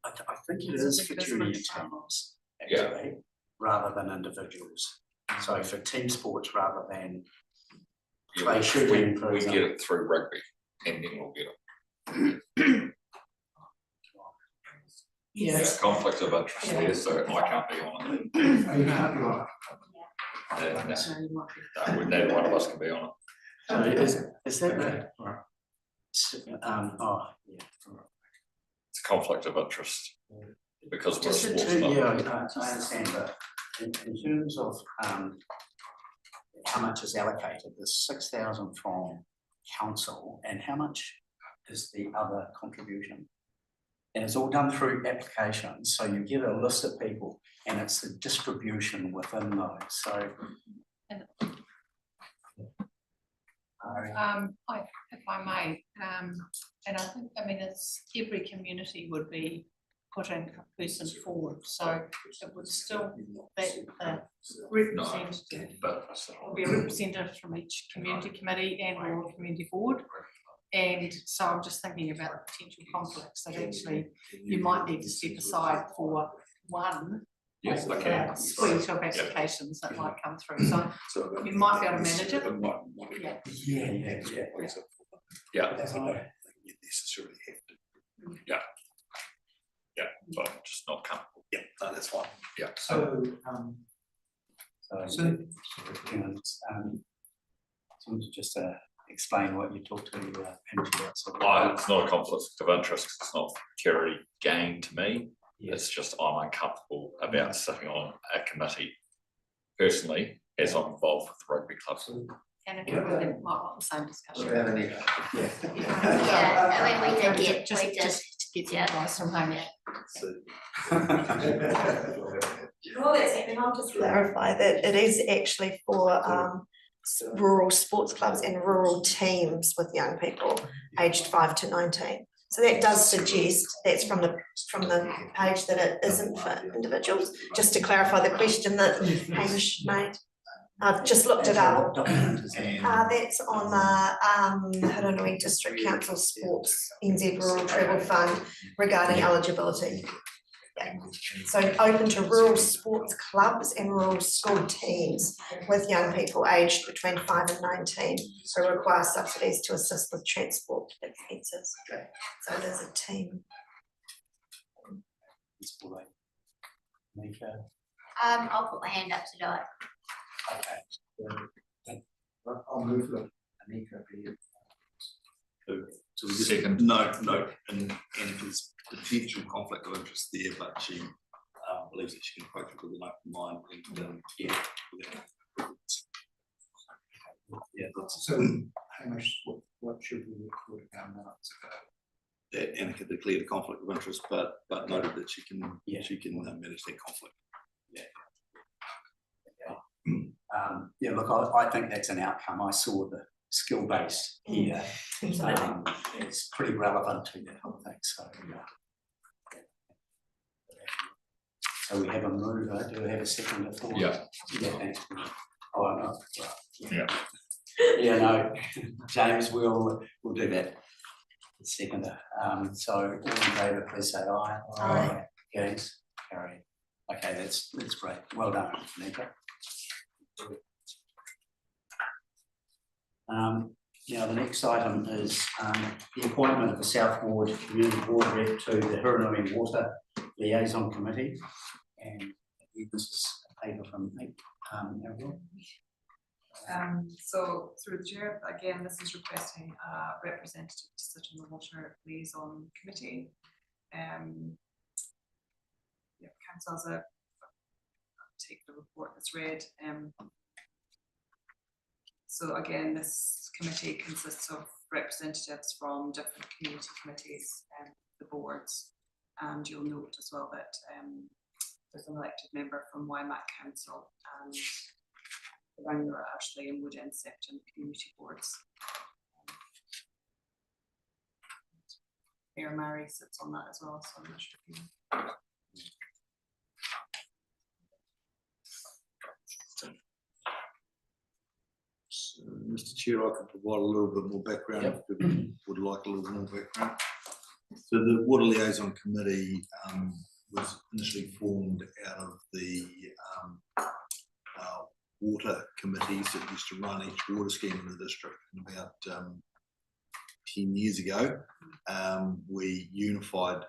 I think it It's a is big for difference. junior teams, Yeah. actually, rather than individuals. So for team sports rather than play shooting, for We get example. it through rugby and then we'll get it. Yes. Conflict of interest there, so I can't be on it. Neither one of us can be on it. So is that the, oh, yeah. It's a conflict of interest because we're a Just sports to, club. yeah, I understand, but in terms of how much is allocated, there's 6,000 from council, and how much is the other contribution? And it's all done through applications, so you get a list of people, and it's the distribution within those. So, If I may, and I mean, it's every community would be putting a person forward, so it would still be the representative, But will be a representative from each community committee and or community board. And so I'm just thinking about the potential conflicts that actually you might need to step aside for one yes, I can. suite of applications that might come through, so you might be able to manage it. Yeah, That's not like you necessarily have to. yeah, but I'm just not comfortable. Yeah, no, that's fine. Yeah. so just explain what you talked to Andrew about. So It's not a conflict of interest, it's not charity gain to me. It's just I'm uncomfortable about sitting on a committee personally as I'm involved with the rugby club. And if you might want the same discussion. Yeah, I mean, we did get, Just we did. to get some advice from home. Well, that's happening. I'll just clarify that it is actually for rural sports clubs and rural teams with young people aged 5 to 19. So that does suggest that's from the page that it isn't for individuals. Just to clarify the question that Hamish made. I've just looked it up. That's on the Hanmer District Council Sports NZ Rural Travel Fund regarding eligibility. So open to rural sports clubs and rural school teams with young people aged between 5 and 19 who require subsidies to assist with transport expenses. So there's a team. Nika, I'll put my hand up to do it. okay. I'll move it. Nika, So we just Second. note, and there's potential conflict of interest there, but she believes that she can approach it with an open mind and Yeah, So, Hamish, what should we record our minutes about? that Annika declared a conflict of interest, but noted that she can manage that conflict. Yeah, look, I think that's an outcome. I saw the skill base here. It's pretty relevant to that whole thing, so. So we have a mover, do we have a second for? Yeah. Yeah, thanks. Oh, no. Yeah. Yeah, no, James, we'll do that. Second, so all in favour, please say aye. Aye. Against, carry. Okay, that's great. Well done, Nika. Now the next item is the appointment of the South Ward Community Board Rep to the Huronui Water Liaison Committee. And this is a paper from me. So through the chair, again, this is requesting a representative to sit on the Water Liaison Committee. Council has a take the report that's read. So again, this committee consists of representatives from different community committees and the boards. And you'll note as well that there's an elected member from Waimak Council and the Rangiora, Ashley and Wood End Septon community boards. Mayor Mary sits on that as well, so I'm not sure if you. So, Mr. Chair, I could provide a little bit more background if people would like a little more background. So the Water Liaison Committee was initially formed out of the water committees that used to run each water scheme in the district. And about 10 years ago, we unified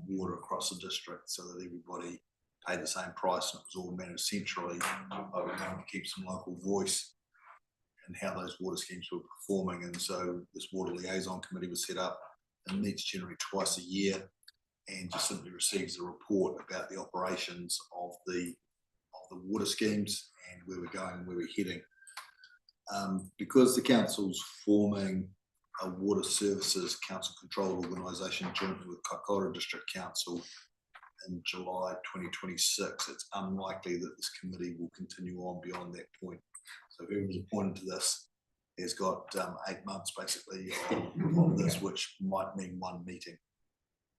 water across the district so that everybody paid the same price and it was all managed centrally, but we wanted to keep some local voice and how those water schemes were performing. And so this Water Liaison Committee was set up and meets generally twice a year and just simply receives a report about the operations of the water schemes and where we're going and where we're heading. Because the council's forming a water services council controlled organisation jointly with Kaikoura District Council in July 2026, it's unlikely that this committee will continue on beyond that point. So whoever's appointed to this has got 8 months basically of this, which might mean one meeting.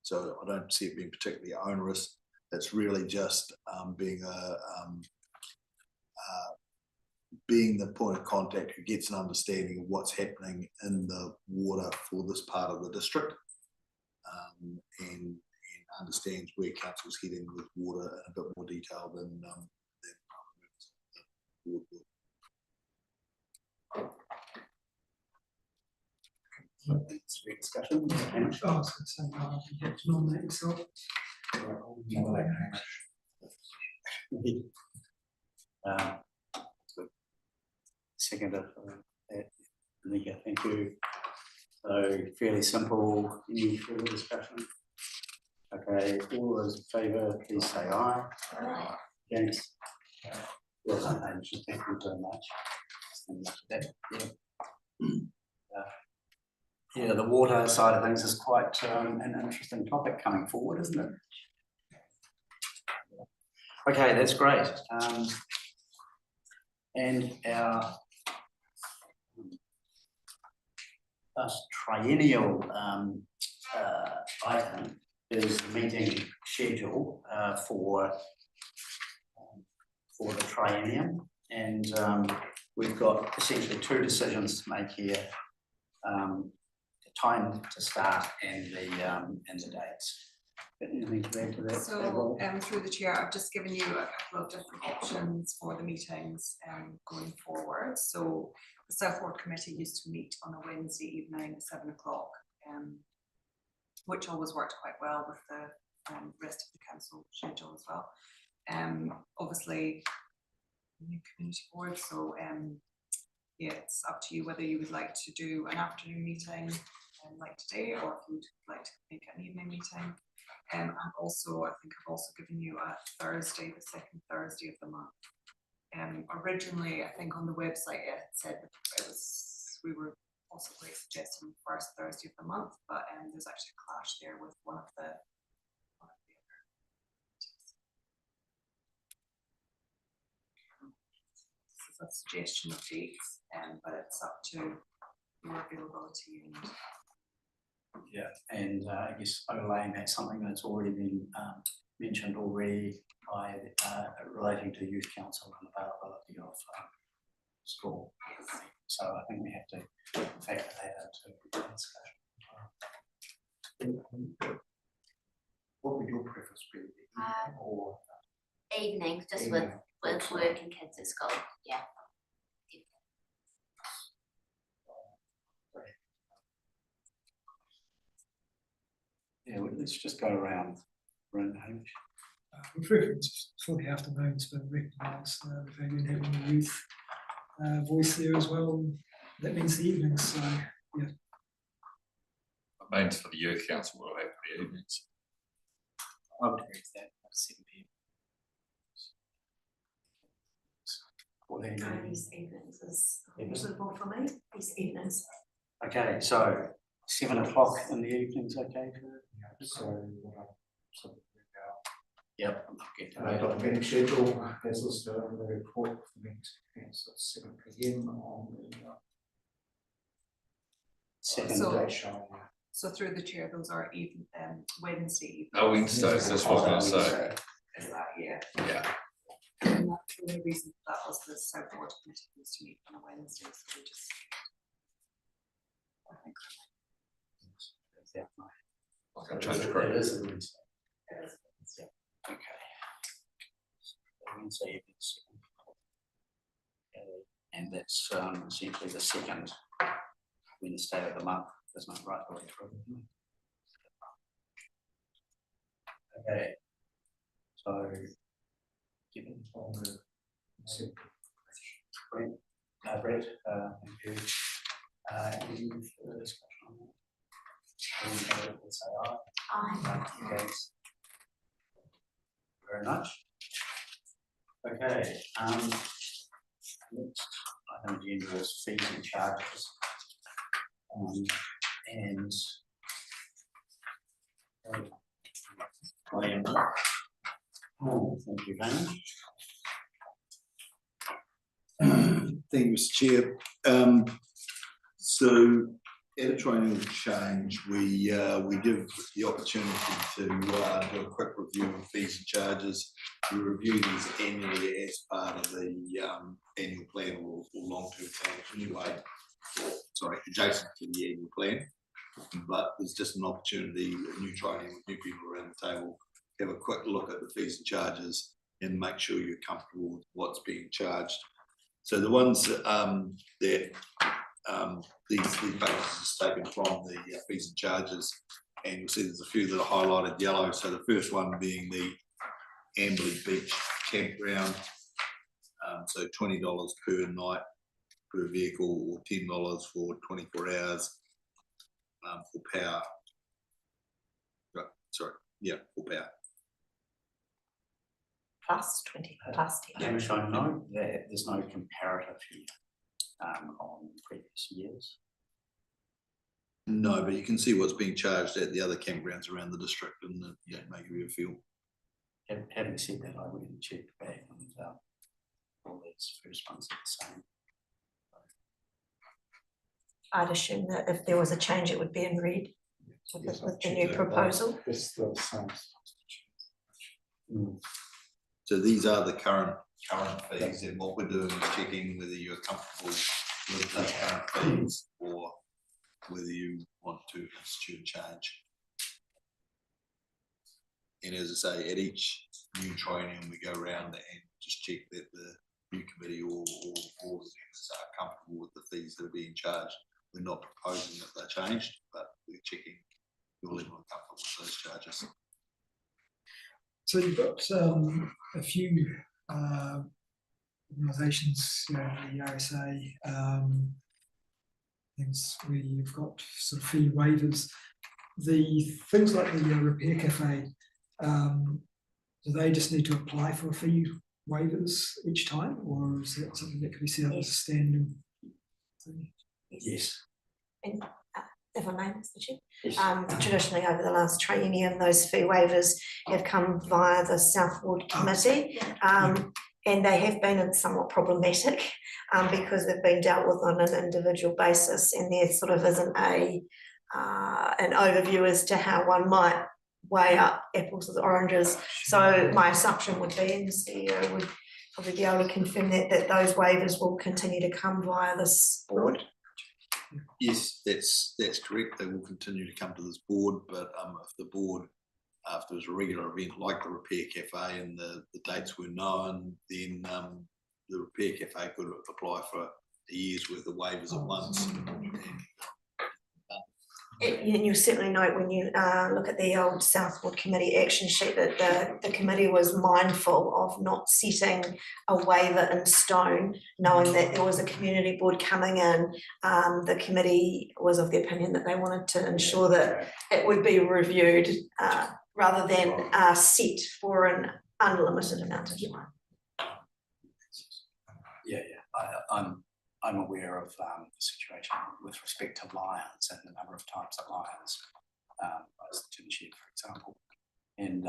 So I don't see it being particularly onerous. It's really just being the point of contact who gets an understanding of what's happening in the water for this part of the district, and understands where council's heading with water in a bit more detail than the board will. Discussion. Oh, so you have to nominate yourself. Second, Nika, thank you. So fairly simple. Any further discussion? Okay, all those in favour, please say aye. Aye. Against? Well done, Hamish. Thank you very much. Yeah, the water side of things is quite an interesting topic coming forward, isn't it? Okay, that's great. And our triennial item is the meeting schedule for the triennium, and we've got essentially 2 decisions to make here: the time to start and the dates. Anything to add to that? So, through the chair, I've just given you a couple of different options for the meetings, going forward. So the South Ward Committee used to meet on a Wednesday evening at 7 o'clock, which always worked quite well with the rest of the council schedule as well. Obviously, new community board, so yeah, it's up to you whether you would like to do an afternoon meeting like today, or if you'd like to make it an evening meeting. And also, I think I've also given you a Thursday, the second Thursday of the month. Originally, I think on the website it said that it was, we were possibly suggesting the first Thursday of the month, but there's actually a clash there with one of the other. This is a suggestion of dates, but it's up to your availability and. Yeah, and I guess overlaying that, something that's already been mentioned already by relating to youth council and availability of school. So I think we have to factor that into the discussion. What would your preference be? Or Evenings, just evening? with work and kids at school, yeah. Yeah, well, let's just go around. Hamish. Preference for the afternoons, but recognise the value in having the youth voice there as well. That means the evenings, so yeah. It means for the youth council, we'll have the evenings. I would agree with that. 7 p.m. These evenings is suitable for me, these evenings. Okay, so 7 o'clock in the evenings, okay for? Yep. I've got a meeting schedule as listed on the report for the next, so 7 p.m. on the Second So- day. So through the chair, those are even Wednesday evenings. Oh, Wednesdays, that's what I was going to say. Is that, yeah. Yeah. And that's the only reason for that was the South Ward Committee was to meet on a Wednesday, so we just. I think I can change the group. It is a Wednesday. Okay. Wednesday evenings. And that's essentially the second Wednesday of the month. There's no right way through it. Okay. So, given on the Brett, thank you. Any further discussion on that? All in favour, please say aye. Aye. Okay. Very much. Okay, next item agenda was fees and charges. And Graham. Oh, thank you, Graham. Thank you, Mr. Chair. So at a training change, we give the opportunity to do a quick review of fees and charges. We review these annually as part of the annual plan or long-term plan anyway. Sorry, adjacent to the annual plan. But there's just an opportunity, a new training with new people around the table, have a quick look at the fees and charges and make sure you're comfortable with what's being charged. So the ones that these pages are taken from the fees and charges, and you'll see there's a few that are highlighted yellow. So the first one being the Amberley Beach campground, so $20 per night per vehicle, or $10 for 24 hours for power. Sorry, yeah, for power. Plus 20, plus 10. Hamish, I know that there's no comparative here on previous years. No, but you can see what's being charged at the other campgrounds around the district, and yeah, make you feel. Having said that, I went and checked back, and all these first ones are the same. I'd assume that if there was a change, it would be in red with the new proposal. It's the same. So these are the current fees, and what we're doing is checking whether you're comfortable with the current fees or whether you want to institute a change. And as I say, at each new training, we go around and just check that the new committee or board members are comfortable with the fees that are being charged. We're not proposing that they're changed, but we're checking your level of comfort with those charges. So you've got a few organisations, you know, the RSA, things where you've got sort of fee waivers. The things like the repair cafe, do they just need to apply for fee waivers each time, or is that something that can be set up as a standard thing? Yes. And if I may, Mr. Chair, traditionally over the last triennium, those fee waivers have come via the Southwood Committee, and they have been somewhat problematic because they've been dealt with on an individual basis, and there sort of isn't an overview as to how one might weigh up apples with oranges. So my assumption would be, and the CEO would probably be able to confirm that those waivers will continue to come via this board. Yes, that's correct. They will continue to come to this board, but if the board, if there's a regular event like the Repair Cafe and the dates were known, then the Repair Cafe could apply for a year's worth of waivers at once. And you'll certainly note when you look at the old Southwood Committee action sheet that the committee was mindful of not setting a waiver in stone, knowing that there was a community board coming in. The committee was of the opinion that they wanted to ensure that it would be reviewed rather than set for an unlimited amount of time. Yeah, I'm aware of the situation with respect to Lions and the number of times that Lions, as the tin shed, for example, and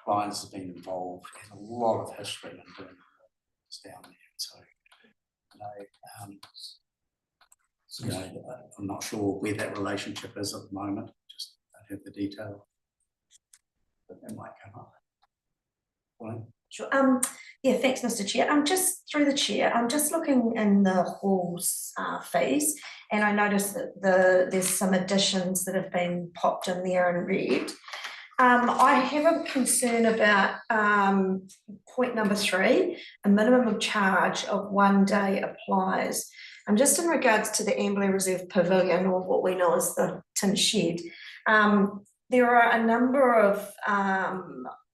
Lions has been involved in a lot of history in doing this down there. So, I'm not sure where that relationship is at the moment. Just don't have the detail, but that might come up. Pauline? Sure. Yeah, thanks, Mr. Chair. I'm just through the chair. I'm just looking in the halls fees, and I noticed that there's some additions that have been popped in there in red. I have a concern about point number 3, a minimum of charge of 1 day applies. Just in regards to the Amberley Reserve Pavilion, or what we know as the tin shed. There are a number of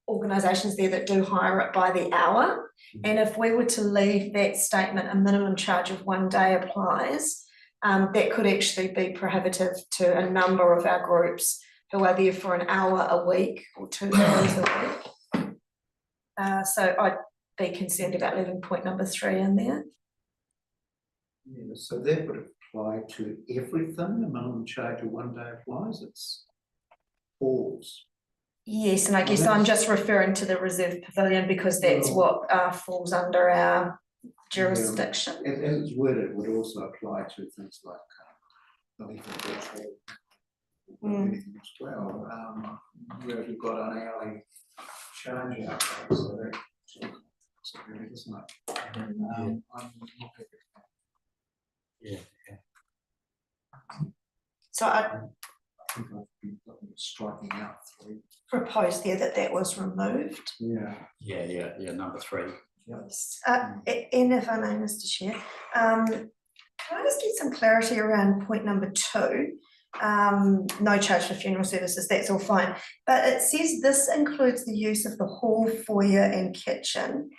organisations there that do hire it by the hour, and if we were to leave that statement, a minimum charge of 1 day applies, that could actually be prohibitive to a number of our groups who are there for an hour a week or 2 hours a week. So I'd be concerned about leaving point number 3 in there. Yeah, so that would apply to everything. A minimum charge of 1 day applies. It's halls. Yes, and I guess I'm just referring to the Reserve Pavilion because that's what falls under our jurisdiction. As it's worded, it would also apply to things like anything as well. Where you've got an hourly charge out there, so that's really, isn't it? I'm not happy. Yeah. So I think I've been striking out 3. proposed there that was removed. Yeah. Number 3. And if I may, Mr. Chair, can I just get some clarity around point number 2? No charge for funeral services, that's all fine. But it says this includes the use of the hall, foyer and kitchen,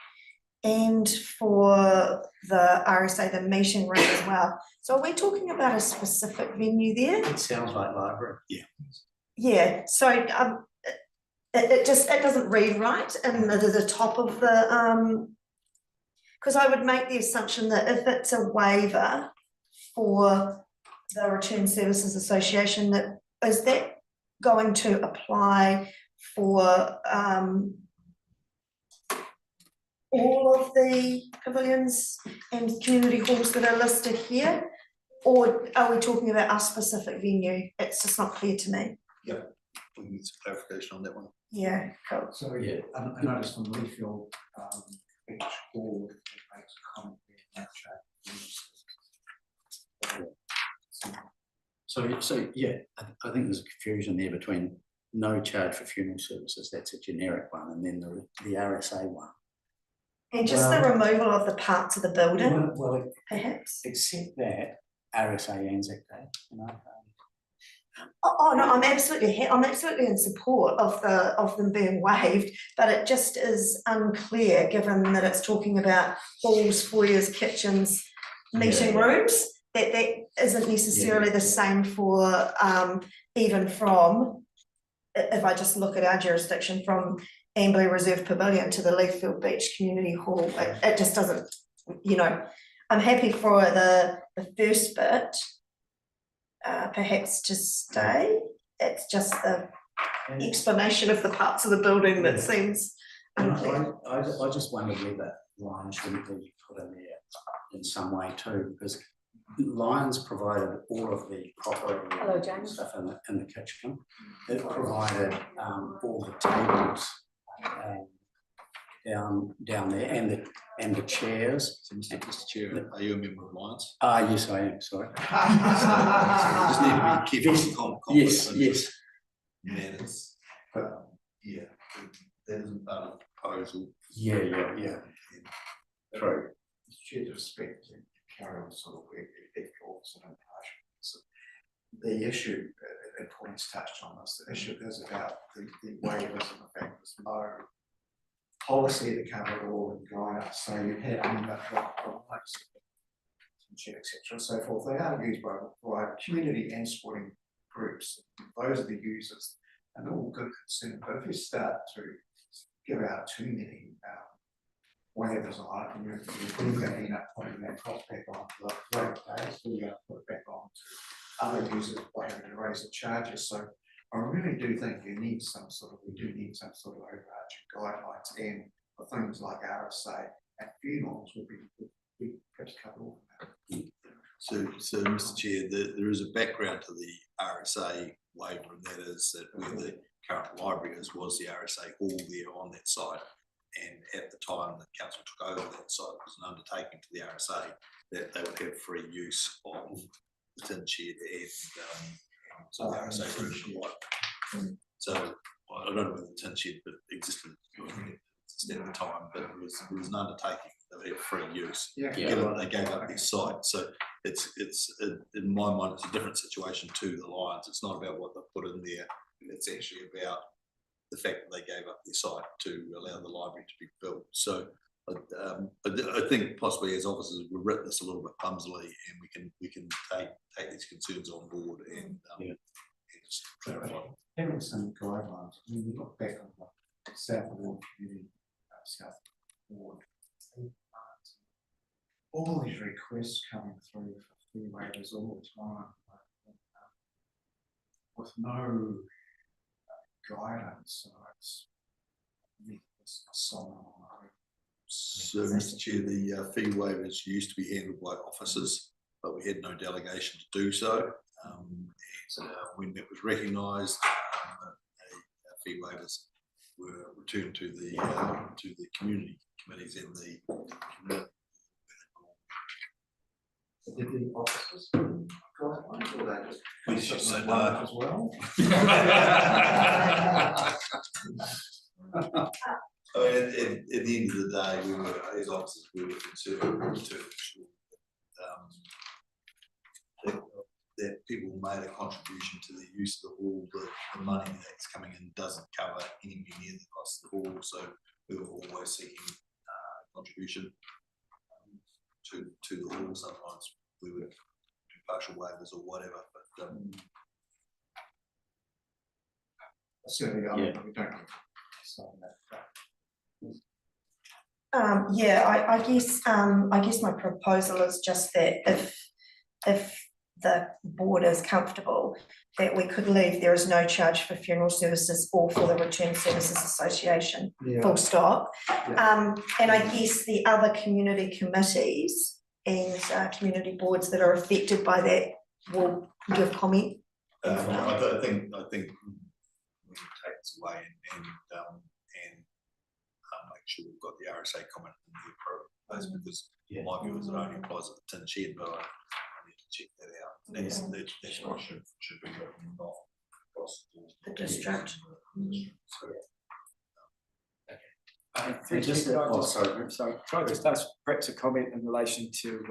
and for the RSA, the meeting room as well. So are we talking about a specific venue there? It sounds like library. Yeah, so it doesn't read right and the top of the because I would make the assumption that if it's a waiver for the Return Services Association, that is that going to apply for all of the pavilions and community halls that are listed here, or are we talking about a specific venue? It's just not clear to me. Yeah, we need some clarification on that one. Yeah, cool. So yeah, I noticed on Leafield, each board makes a comment there in that chat. So yeah, I think there's a confusion there between no charge for funeral services, that's a generic one, and then the RSA one. And just the removal of the parts of the building, Well, perhaps? except that RSA Anzac Day, you know. Oh no, I'm absolutely in support of them being waived, but it just is unclear given that it's talking about halls, foyers, kitchens, meeting rooms, that isn't necessarily the same for even from, if I just look at our jurisdiction, from Amberley Reserve Pavilion to the Leithfield Beach Community Hall, it just doesn't, you know, I'm happy for the first bit, perhaps to stay. It's just the explanation of the parts of the building that seems unclear. I just wonder whether Lions shouldn't be put in there in some way too, because Lions provided all of the proper stuff in the kitchen. It provided all the tables down there and the chairs. So, Mr. Chair, are you a member of Lions? Yes, I am. Sorry. So you just need to be careful. Yes. Matters. Yeah, that isn't part of the proposal. Yeah. True. Chair, to respect to carry on sort of where if you're sort of impartial. So the issue, and points touched on this, the issue is about the waivers and the fact there's no policy to cover it all and guidance. So you had etc. and so forth. They are used by community and sporting groups. Those are the users, and they're all good concern. But if you start to give out too many waivers on it, and you're going to end up putting that cost back on the rate days, we're going to put it back on to other users by having to raise the charges. So I really do think we do need some sort of overarching guidelines, and for things like RSA and funerals would be perhaps covered off. So Mr. Chair, there is a background to the RSA waiver, and that is that where the current library was the RSA hall there on that site. And at the time the council took over that site, it was an undertaking to the RSA that they would have free use of the tin shed and so the RSA room. So I don't know whether the tin shed existed at the time, but it was an undertaking that they had free use. Given they gave up their site. So it's in my mind it's a different situation to the Lions. It's not about what they put in there. It's actually about the fact that they gave up their site to allow the library to be built. So I think possibly as officers we've written this a little bit clumsily, and we can take these concerns on board and just clarify. Having some guidelines. I mean, we look back on the South Ward community, South Ward, all these requests coming through for fee waivers all the time, with no guidance. So, Mr. Chair, the fee waivers used to be handled by officers, but we had no delegation to do so. When that was recognised, fee waivers were returned to the community committees and the community. Did the officers guidelines, or they just We should say no as well? I mean, at the end of the day, we were, as officers, we were concerned to ensure that people made a contribution to the use of the hall. The money that's coming in doesn't cover anywhere near the cost of the hall, so we were always seeking contribution to the hall. Sometimes we would do partial waivers or whatever, but certainly, we don't need to say that. I guess my proposal is just that if the board is comfortable that we could leave there is no charge for funeral services or for the Return Services Association, full stop. And I guess the other community committees and community boards that are affected by that will give comment. I think we take this away and make sure we've got the RSA comment in the appropriate place, because my view is it only applies at the tin shed, but I need to check that out. That's what should be written, not across. The district. Can I just ask perhaps a comment in relation to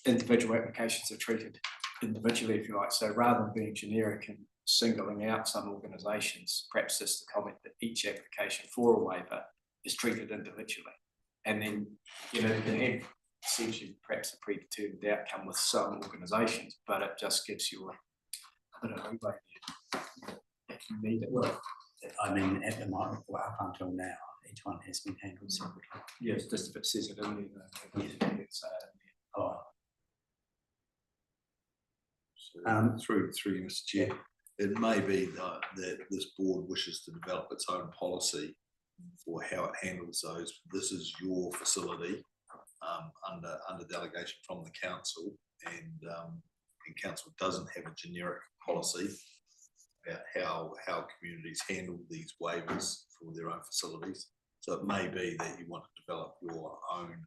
individual applications are treated individually, if you like, so rather than being generic and singling out some organisations, perhaps just the comment that each application for a waiver is treated individually. And then, you know, you can have essentially perhaps a predetermined outcome with some organisations, but it just gives you a bit of leeway if you need it. Well, I mean, at the moment, well, up until now, each one has been handled separately. Yes, just if it says it in there. Oh, So, through you, Mr. Chair, it may be that this board wishes to develop its own policy for how it handles those. This is your facility under delegation from the council, and council doesn't have a generic policy about how communities handle these waivers for their own facilities. So it may be that you want to develop your own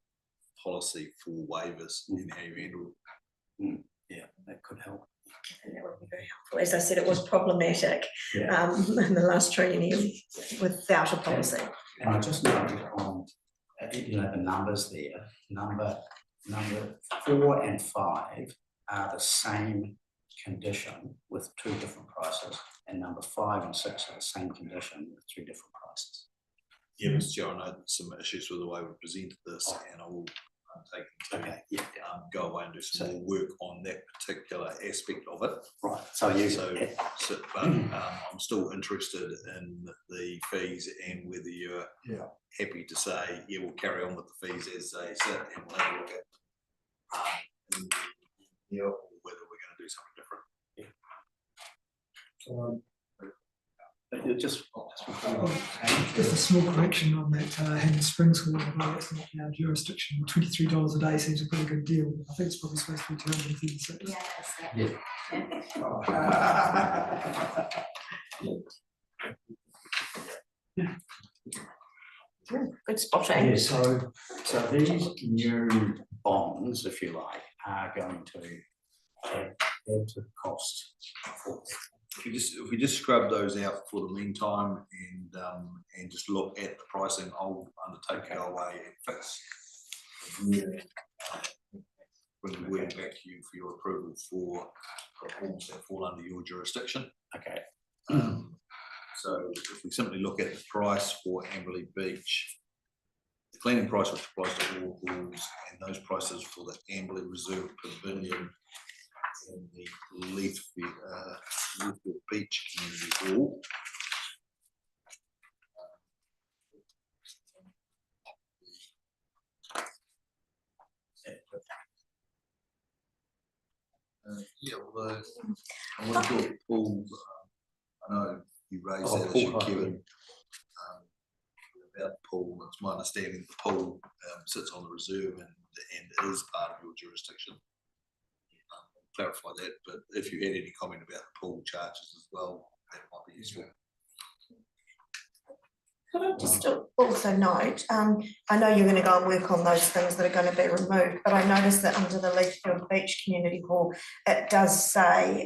policy for waivers in how you handle it. yeah, that could help. And that would be very helpful. As I said, it was problematic Yeah. in the last training without a policy. And I just noted on, you know, the numbers there, number 4 and 5 are the same condition with 2 different prices, and number 5 and 6 are the same condition with 2 different prices. Yeah, Mr. Chair, I know some issues with the way we presented this, and I will take them to go away and do some more work on that particular aspect of it. Right. So you. But I'm still interested in the fees and whether you're happy to say, yeah, we'll carry on with the fees as they sit, and we'll have a look at or whether we're going to do something different. Just Just a small correction on that Hanmer Springs Hall, although it's not in our jurisdiction, $23 a day seems a pretty good deal. I think it's probably supposed to be 236. Yeah, that's that. Good spotting. yeah, so these new bonds, if you like, are going to add to the cost. If we just scrub those out for the meantime and just look at the pricing, I'll undertake to go away and fix. Bring the word back to you for your approval for reforms that fall under your jurisdiction. Okay. So if we simply look at the price for Amberley Beach, the cleaning price which applies to all halls, and those prices for the Amberley Reserve Pavilion and the Leithfield Beach Community Hall. Yeah, well, I want to talk pool. I know you raised that issue, Kevin, about the pool. It's my understanding the pool sits on the reserve and is part of your jurisdiction. Clarify that, but if you had any comment about the pool charges as well, that might be useful. Could I just also note, I know you're going to go and work on those things that are going to be removed, but I noticed that under the Leithfield Beach Community Hall, it does say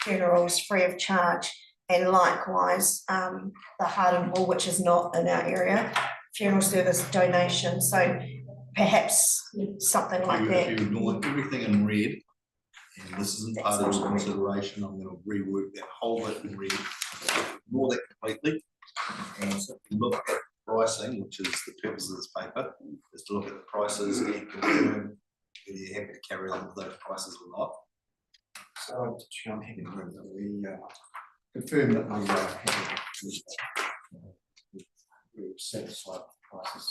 funerals free of charge, and likewise the Harden Hall, which is not in our area, funeral service donation. So perhaps something like that. If you ignore everything in red, and this isn't part of your consideration, I'm going to rework that whole bit in red. Ignore that completely. And so if you look at pricing, which is the purpose of this paper, is to look at the prices and confirm whether you're happy to carry on with those prices or not. So I'm happy to move that we confirm that we've satisfied the prices.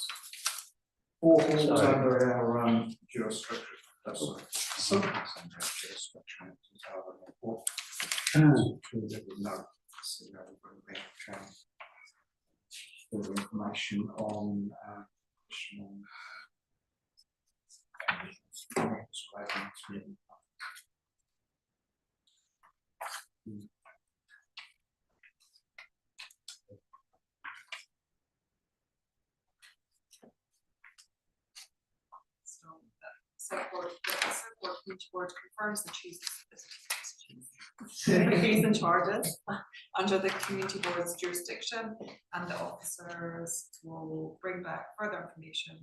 All halls under our jurisdiction. That's jurisdiction. Further information on So the select board, each board confirms and chooses the business. duties and charges under the community board's jurisdiction, and the officers will bring back further information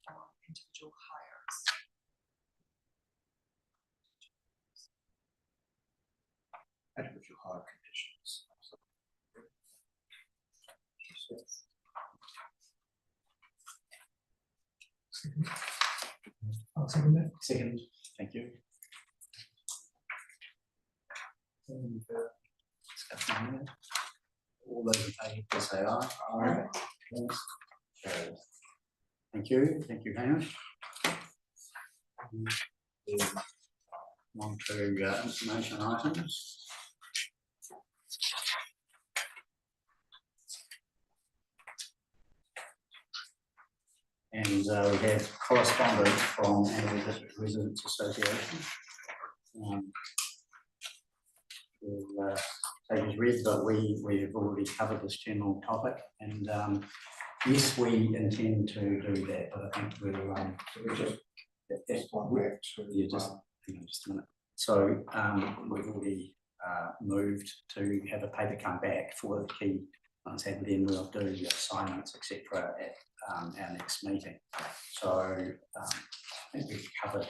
on individual hires. Individual hire conditions. I'll second that. Second, thank you. And, discussion on that. All those in favour, please say aye. Aye. Against? Carried. Thank you, Hamish. On to information items. And we have correspondence from Hanmer District Residents Association. We'll take as read, but we have already covered this general topic, and yes, we intend to do that, but I think we're just that's one way to just hang on just a minute. So we've already moved to have a paper come back for the key ones, and then we'll do the assignments, etc. at our next meeting. So I think we've covered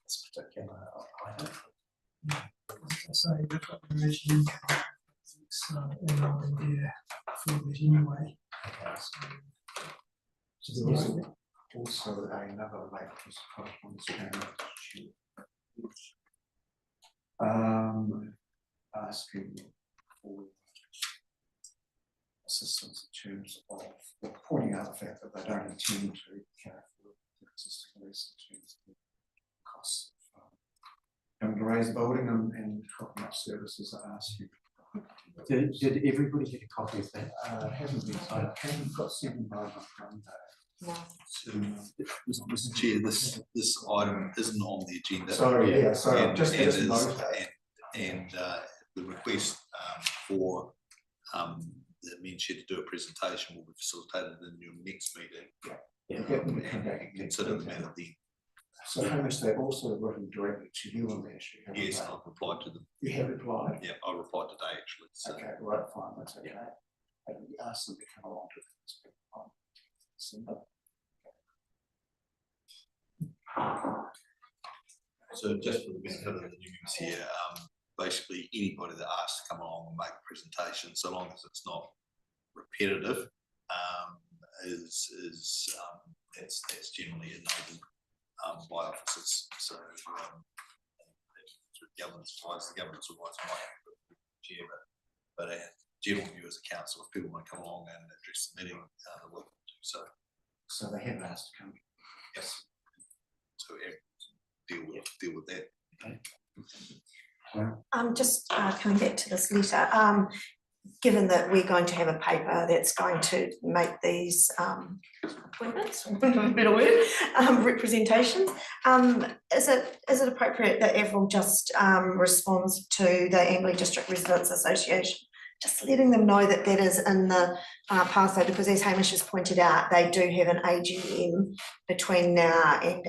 this particular item. So that's what we mentioned. It's enrolled in there for this anyway. Okay. So there was also another latest correspondence asking for assistance in terms of pointing out the fact that they don't intend to carry forward the existing lease in terms of the costs of having to raise the building and helping up services that ask you. Did everybody get a copy of that? Haven't got sent by Monday. No. So, Mr. Chair, this item isn't on the agenda. Sorry, yeah, sorry, And, just and, as is, noted. and the request for the men chair to do a presentation will be facilitated in your next meeting. Yeah. And consider the matter then. So Hamish, they've also written directly to you on the issue. Yes, they? I've replied to them. You have replied? Yeah, I replied today actually. So. Okay, right, fine, that's okay. And we asked them to come along to this on December. So just for the benefit of the new members here, basically anybody that asks to come along and make a presentation, so long as it's not repetitive, that's generally enabled by officers. So governance wise, the governance wise might have to chair, but our general view as a council, if people want to come along and address the meeting, they're welcome to. So they have asked to come. Yes. So deal with that. Okay. Just coming back to this letter, given that we're going to have a paper that's going to make these appointments, for a better word, representations, is it appropriate that Avril just responds to the Hanmer District Residents Association, just letting them know that that is in the pathway, because as Hamish has pointed out, they do have an AGM between now and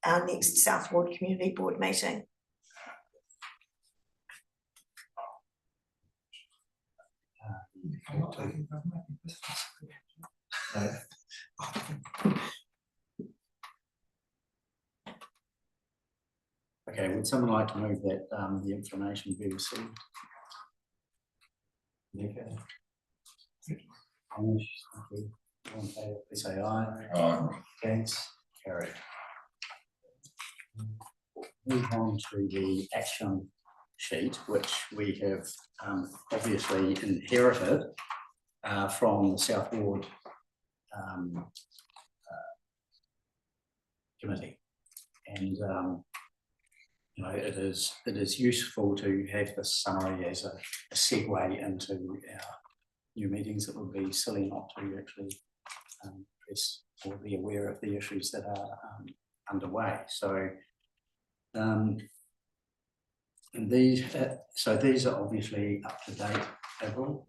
our next South Ward Community Board meeting. I'm not taking government business. Okay, would someone like to move that the information be received? Okay. Hamish, thank you. All in favour, please say aye. Aye. Against? Carried. Move on to the action sheet, which we have obviously inherited from the South Ward committee, and you know, it is useful to have this summary as a segue into our new meetings. It would be silly not to actually address or be aware of the issues that are underway. So. And these, so these are obviously up to date, Avril,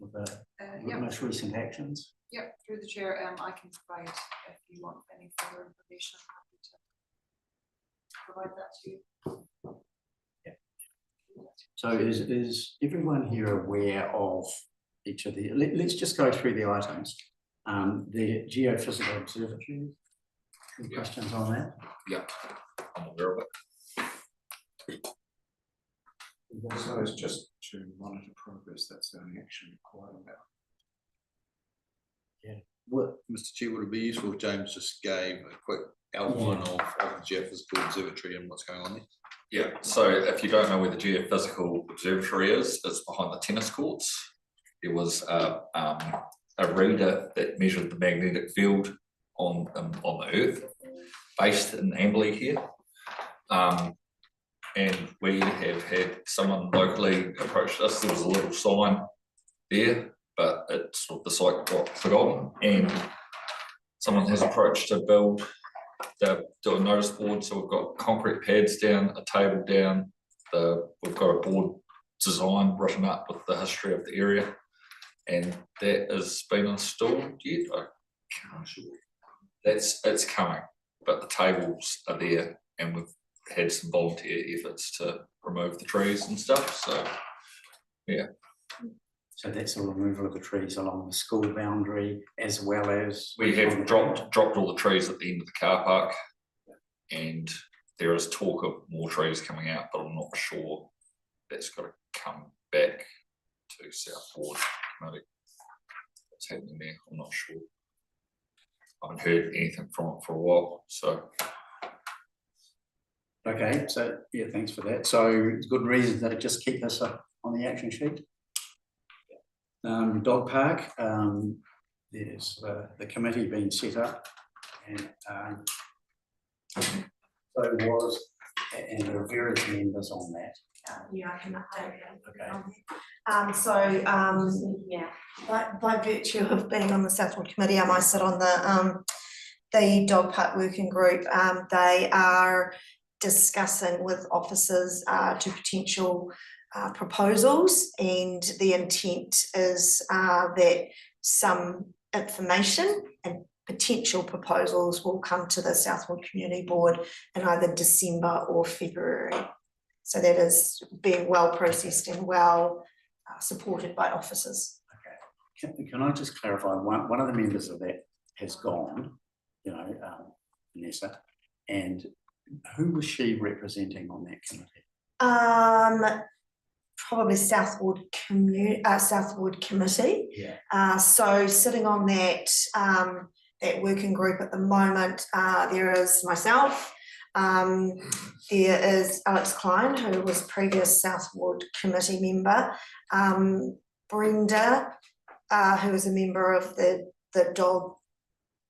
with the most recent actions. Yep, through the chair, I can provide, if you want any further information, I'm happy to provide that to you. So is everyone here aware of each of the, let's just go through the items. The geophysical observatory, any questions on that? Yeah, I'm aware of it. So it's just to monitor progress, that's the only action required on that. What, Mr. Chair, would it be useful if James just gave a quick outline of the geophysical observatory and what's going on there? Yeah, so if you don't know where the geophysical observatory is, it's behind the tennis courts. There was a reader that measured the magnetic field on the Earth, based in Amberley here. And we have had someone locally approach us. There was a little sign there, but it's sort of the site got forgotten, and someone has approached to build do a notice board. So we've got concrete pads down, a table down, we've got a board design written up with the history of the area, and that has been installed yet. I can't sure. It's coming, but the tables are there, and we've had some volunteer efforts to remove the trees and stuff. So yeah. So that's the removal of the trees along the school boundary, as well as we have dropped all the trees at the end of the car park, and there is talk of more trees coming out, but I'm not sure that's got to come back to South Ward Committee. What's happening there? I'm not sure. I haven't heard anything from it for a while. So okay, so yeah, thanks for that. So good reasons that it just keep this up on the action sheet. Dog park, there's the committee being set up, and so and there are various members on that. Yeah, I can update that. Okay. Yeah, by virtue of being on the Southwood Committee, I might sit on the dog park working group. They are discussing with officers to potential proposals, and the intent is that some information and potential proposals will come to the Southwood Community Board in either December or February. So that is being well processed and well supported by officers. Okay, can I just clarify, one of the members of that has gone, Vanessa, and who was she representing on that committee? Probably Southwood Committee. Yeah. So sitting on that working group at the moment, there is myself. There is Alex Klein, who was previous Southwood Committee member. Brenda, who is a member of the dog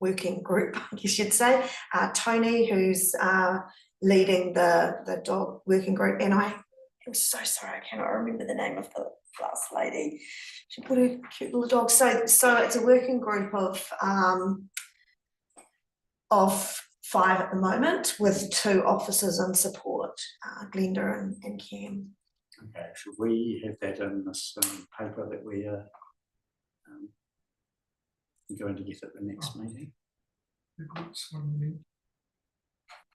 working group, I guess you'd say. Tony, who's leading the dog working group, and I'm so sorry, I cannot remember the name of the last lady. She put a cute little dog. So it's a working group of 5 at the moment, with 2 officers in support, Glenda and Cam. Okay, should we have that in this paper that we are going to get at the next meeting? The groups one.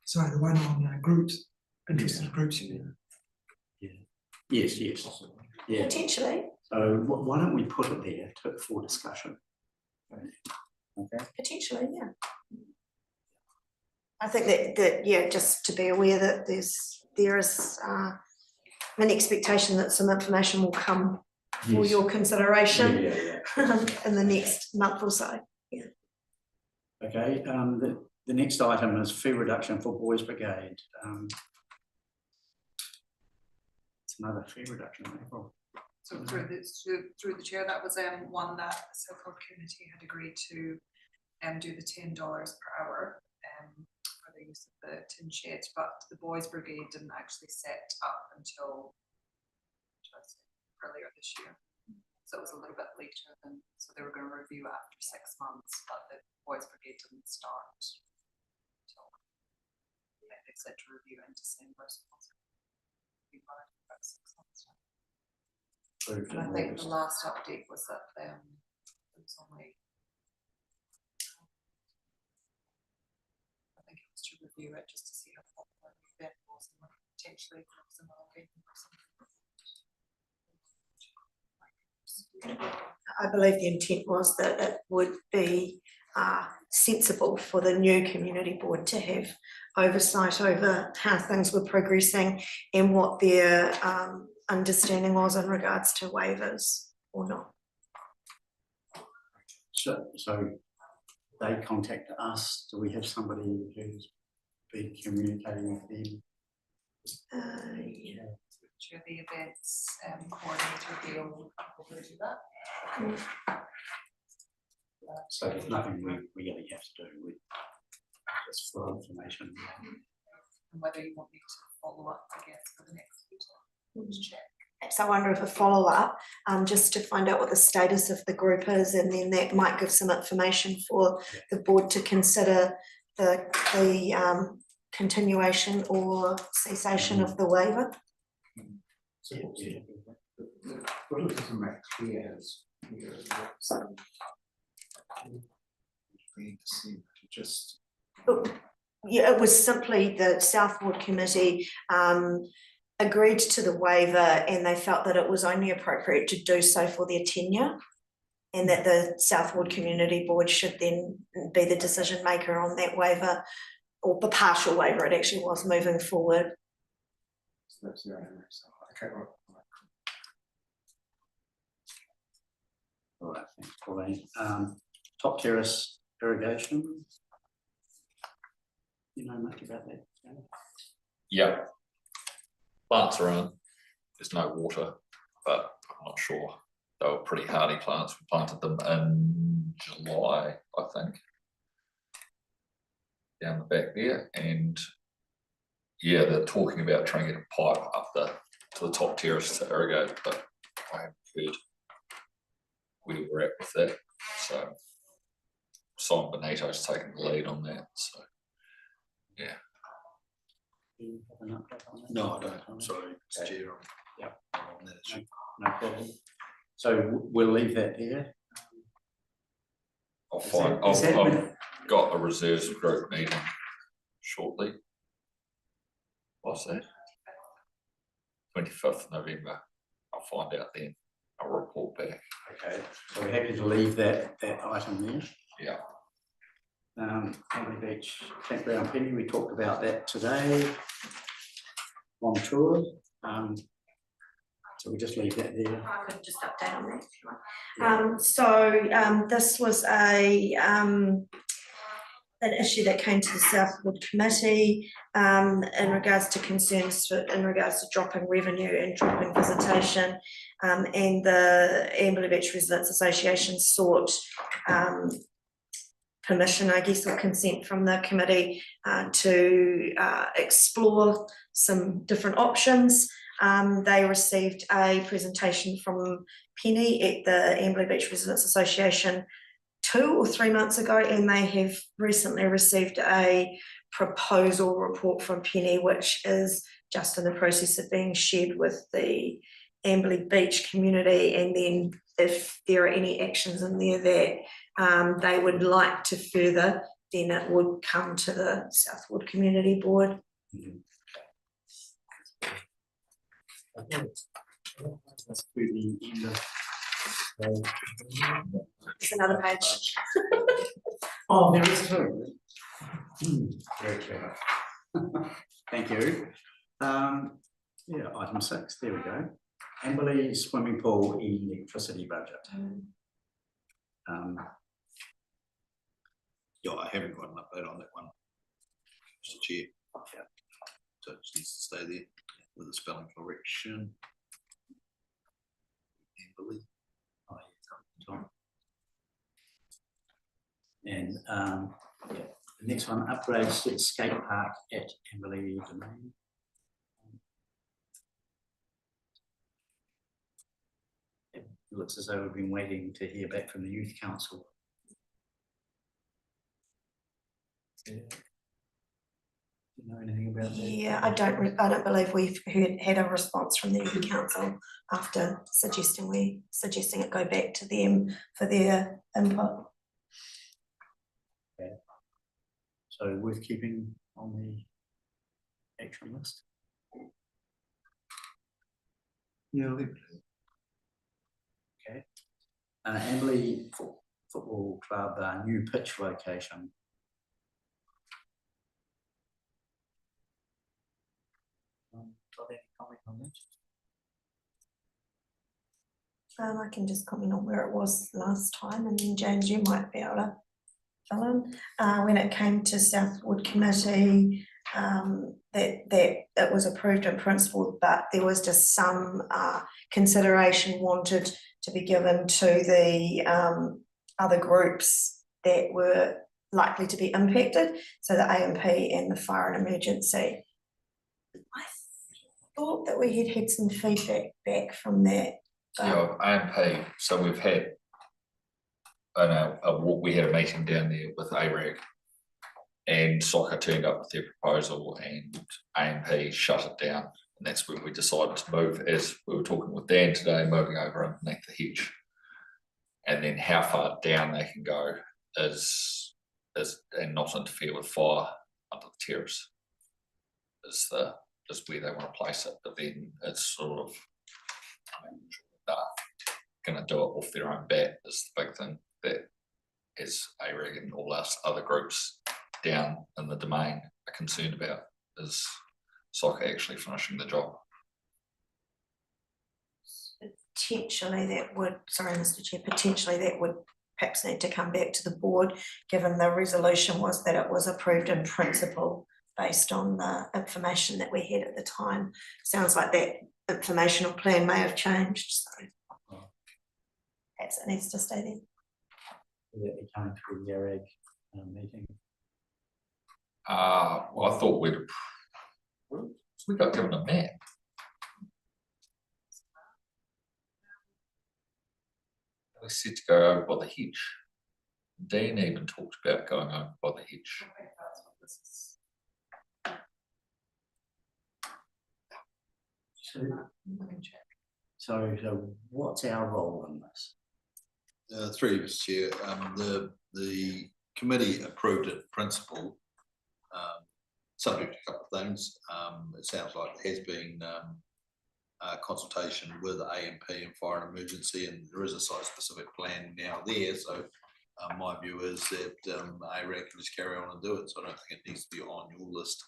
Sorry, the one on groups, interested groups. Yeah. Yes. Yeah. Potentially. So why don't we put it there for discussion? Okay. Potentially, yeah. I think that yeah, just to be aware that there is an expectation that some information will come for your consideration in the next month or so. Yeah. Okay. The next item is fee reduction for Boys Brigade. It's another fee reduction. April. So through the chair, that was one that the Southwood Committee had agreed to do the $10 per hour for the use of the tin shed, but the Boys Brigade didn't actually set up until earlier this year. So it was a little bit later than, so they were going to review after 6 months, but the Boys Brigade didn't start until they said to review in December. So about 6 months. And I think the last update was that it was only, I think it was to review it just to see how popular the event was and potentially if there was another game or something. I believe the intent was that it would be sensible for the new community board to have oversight over how things were progressing and what their understanding was in regards to waivers or not. So they contacted us. Do we have somebody who's been communicating with them? Yeah. To the events coordinator deal will do that. So there's nothing we really have to do with just for information. And whether you want me to follow up, I guess, for the next meeting. Just check. Perhaps I wonder if a follow-up, just to find out what the status of the group is, and then that might give some information for the board to consider the continuation or cessation of the waiver. So, yeah. What does the make clear is just Yeah, it was simply the South Ward Committee agreed to the waiver, and they felt that it was only appropriate to do so for their tenure, and that the South Ward Community Board should then be the decision maker on that waiver, or the partial waiver it actually was, moving forward. so that's the only so okay, right. All right, thanks, Pauline. Top terrace irrigation. You know much about that? Yeah. Plants are on, there's no water, but I'm not sure. They were pretty hardy plants. We planted them in July, I think. Down the back there, and yeah, they're talking about trying to get a pipe up to the top terrace to irrigate, but I haven't heard where we're at with that. So Simon Benito's taking the lead on that. So yeah. Do you have an update on that? No, I don't. I'm sorry, Mr. Okay. Chair. Yep. On that issue. No problem. So we'll leave that there. I'll Is find. that- is that I've when- got a reserves group meeting shortly. What's that? 25th November. I'll find out then. I'll report back. Okay, so we're happy to leave that item there. Yeah. Hanmer Beach campground penny, we talked about that today. On tour. So we just leave that there. I could just update on that if you want. This was an issue that came to the Southwood Committee in regards to concerns in regards to dropping revenue and dropping visitation, and the Amberley Beach Residents Association sought permission, I guess, or consent from the committee to explore some different options. They received a presentation from Penny at the Amberley Beach Residents Association 2 or 3 months ago, and they have recently received a proposal report from Penny, which is just in the process of being shared with the Amberley Beach community. And then if there are any actions in there that they would like to further, then it would come to the Southwood Community Board. That's through the end of There's another page. oh, there is two. Very clever. Thank you. Yeah, item 6, there we go. Amberley swimming pool electricity budget. Yeah, I haven't got an update on that one, Mr. Chair. Yeah. So it just needs to stay there with the spelling correction. Amberley. Oh, yeah, Tom. And yeah, the next one, upgrades to the skate park at Amberley Domain. It looks as though we've been waiting to hear back from the Youth Council. Yeah. Do you know anything about that? Yeah, I don't believe we've had a response from the Youth Council after suggesting it go back to them for their input. Okay. So worth keeping on the action list. Yeah, leave it. Okay. Amberley Football Club, new pitch location. Got any comment on that? I can just comment on where it was last time, and then James, you might be able to fill in. When it came to Southwood Committee, that it was approved in principle, but there was just some consideration wanted to be given to the other groups that were likely to be impacted, so the AMP and the fire and emergency. I thought that we had some feedback back from that. Yeah, AMP, so we've had, I know, we had a meeting down there with ARAG, and soccer turned up with their proposal and AMP shut it down, and that's when we decided to move, as we were talking with Dan today, moving over underneath the hedge. And then how far down they can go is and not interfere with fire under the terrace is where they want to place it. But then it's sort of going to do it off their own bat is the big thing that, as ARAG and all us other groups down in the domain are concerned about, is soccer actually finishing the job. Potentially that would, sorry Mr Chair, potentially that would perhaps need to come back to the board, given the resolution was that it was approved in principle based on the information that we had at the time. Sounds like that informational plan may have changed, so perhaps it needs to stay there. Will that be coming through the ARAG meeting? Well, I thought we got given a map. We said to go over by the hedge. Dean even talked about going over by the hedge. So what's our role in this? Through Mr. Chair, the committee approved it in principle, subject to a couple of things. It sounds like there has been consultation with AMP and fire and emergency, and there is a site-specific plan now there. So my view is that ARAG can just carry on and do it. So I don't think it needs to be on your list.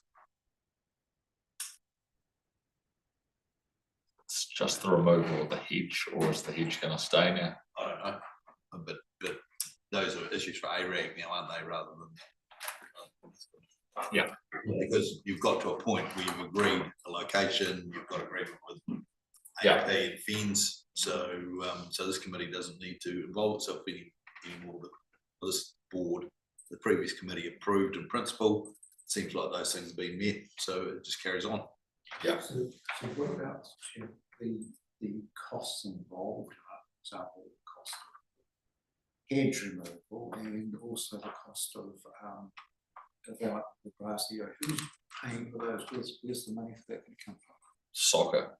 It's just the removal of the hedge, or is the hedge going to stay now? I don't know, but those are issues for ARAG now, aren't they? Rather than yeah, because you've got to a point where you've agreed a location, you've got agreement with yeah, and FENS, so this committee doesn't need to involve itself anymore. But this board, the previous committee approved in principle. It seems like those things have been met, so it just carries on. yeah. So what about the costs involved? For example, the cost of hedge removal and also the cost of developing the grassy area. Who's paying for those? Where's the money for that going to come from? Soccer.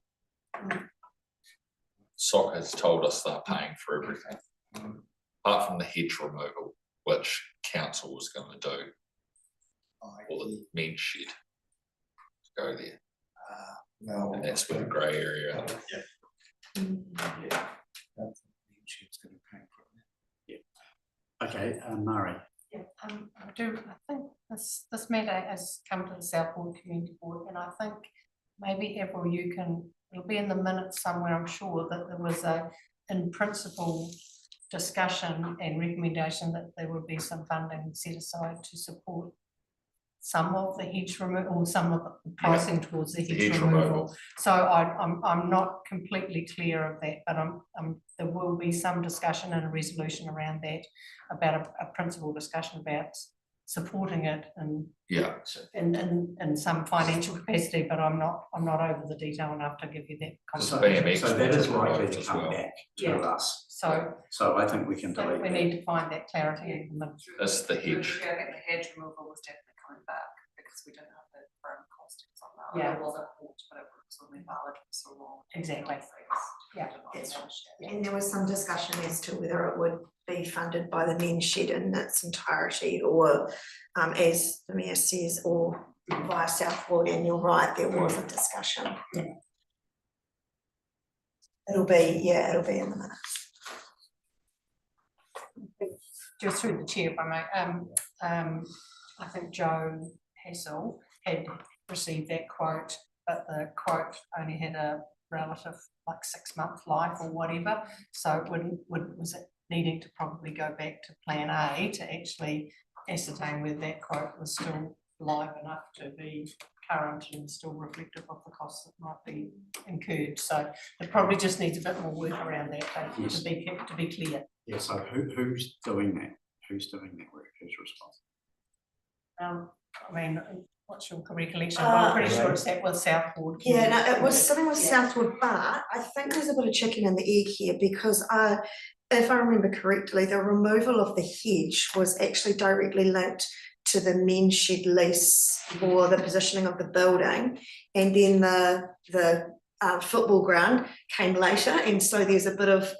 Soccer has told us they're paying for everything, apart from the hedge removal, which council was going to do, or the men's shed to go there. Well, And that's where the grey area. yeah. That's the men's shed's going to pay for it. Okay, Murray. Yeah, I think this matter has come to the Southwood Community Board, and I think maybe April, it'll be in the minutes somewhere, I'm sure, that there was a, in principle, discussion and recommendation that there would be some funding set aside to support some of the hedge removal, or some of the pricing towards the hedge removal. So I'm not completely clear of that, but there will be some discussion and a resolution around that, about a principal discussion about supporting it and in some financial capacity, but I'm not over the detail enough to give you that confidence. So that is likely to come back to us. So I think we can delete. We need to find that clarity. That's the hedge. Yeah, I think the hedge removal was definitely coming back because we didn't have the firm costings on that. Yeah. It wasn't bought, but it was only valid for so long. Exactly. Yeah. And there was some discussion as to whether it would be funded by the men's shed in its entirety, or as the Mayor says, or via Southwood, and you're right, there was a discussion. Yeah. It'll be in the minutes. Just through the chair, if I may, I think Joe Hassel had received that quote, but the quote only had a relative like 6-month life or whatever. So it was it needing to probably go back to plan A to actually ascertain whether that quote was still live enough to be current and still reflective of the costs that might be incurred. So it probably just needs a bit more work around that, but Yes. to be clear. Yeah, so who's doing that? Who's doing that work? Who's responsible? I mean, what's your recollection? I'm pretty sure it's that with Southwood. Yeah, no, it was something with Yeah. Southwood, but I think there's a bit of chicken and the egg here because if I remember correctly, the removal of the hedge was actually directly linked to the men's shed lease for the positioning of the building, and then the football ground came later, and so there's a bit of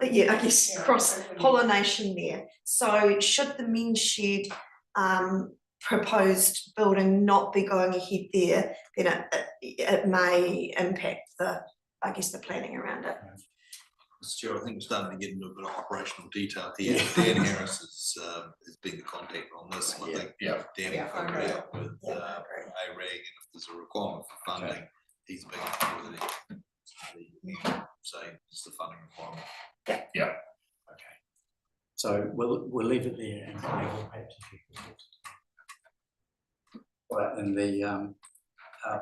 yeah, I guess cross pollination there. So should the men's shed proposed building not be going ahead there, then it may impact I guess the planning around it. Mr. Chair, I think we're starting to get into a bit of operational detail here. Yeah. Dan Harris has been the contact on this. I think Dan will figure it out with ARAG, and if there's a requirement for funding, he's been with the say it's the funding requirement. Okay. So we'll leave it there and perhaps if you could. Right, and the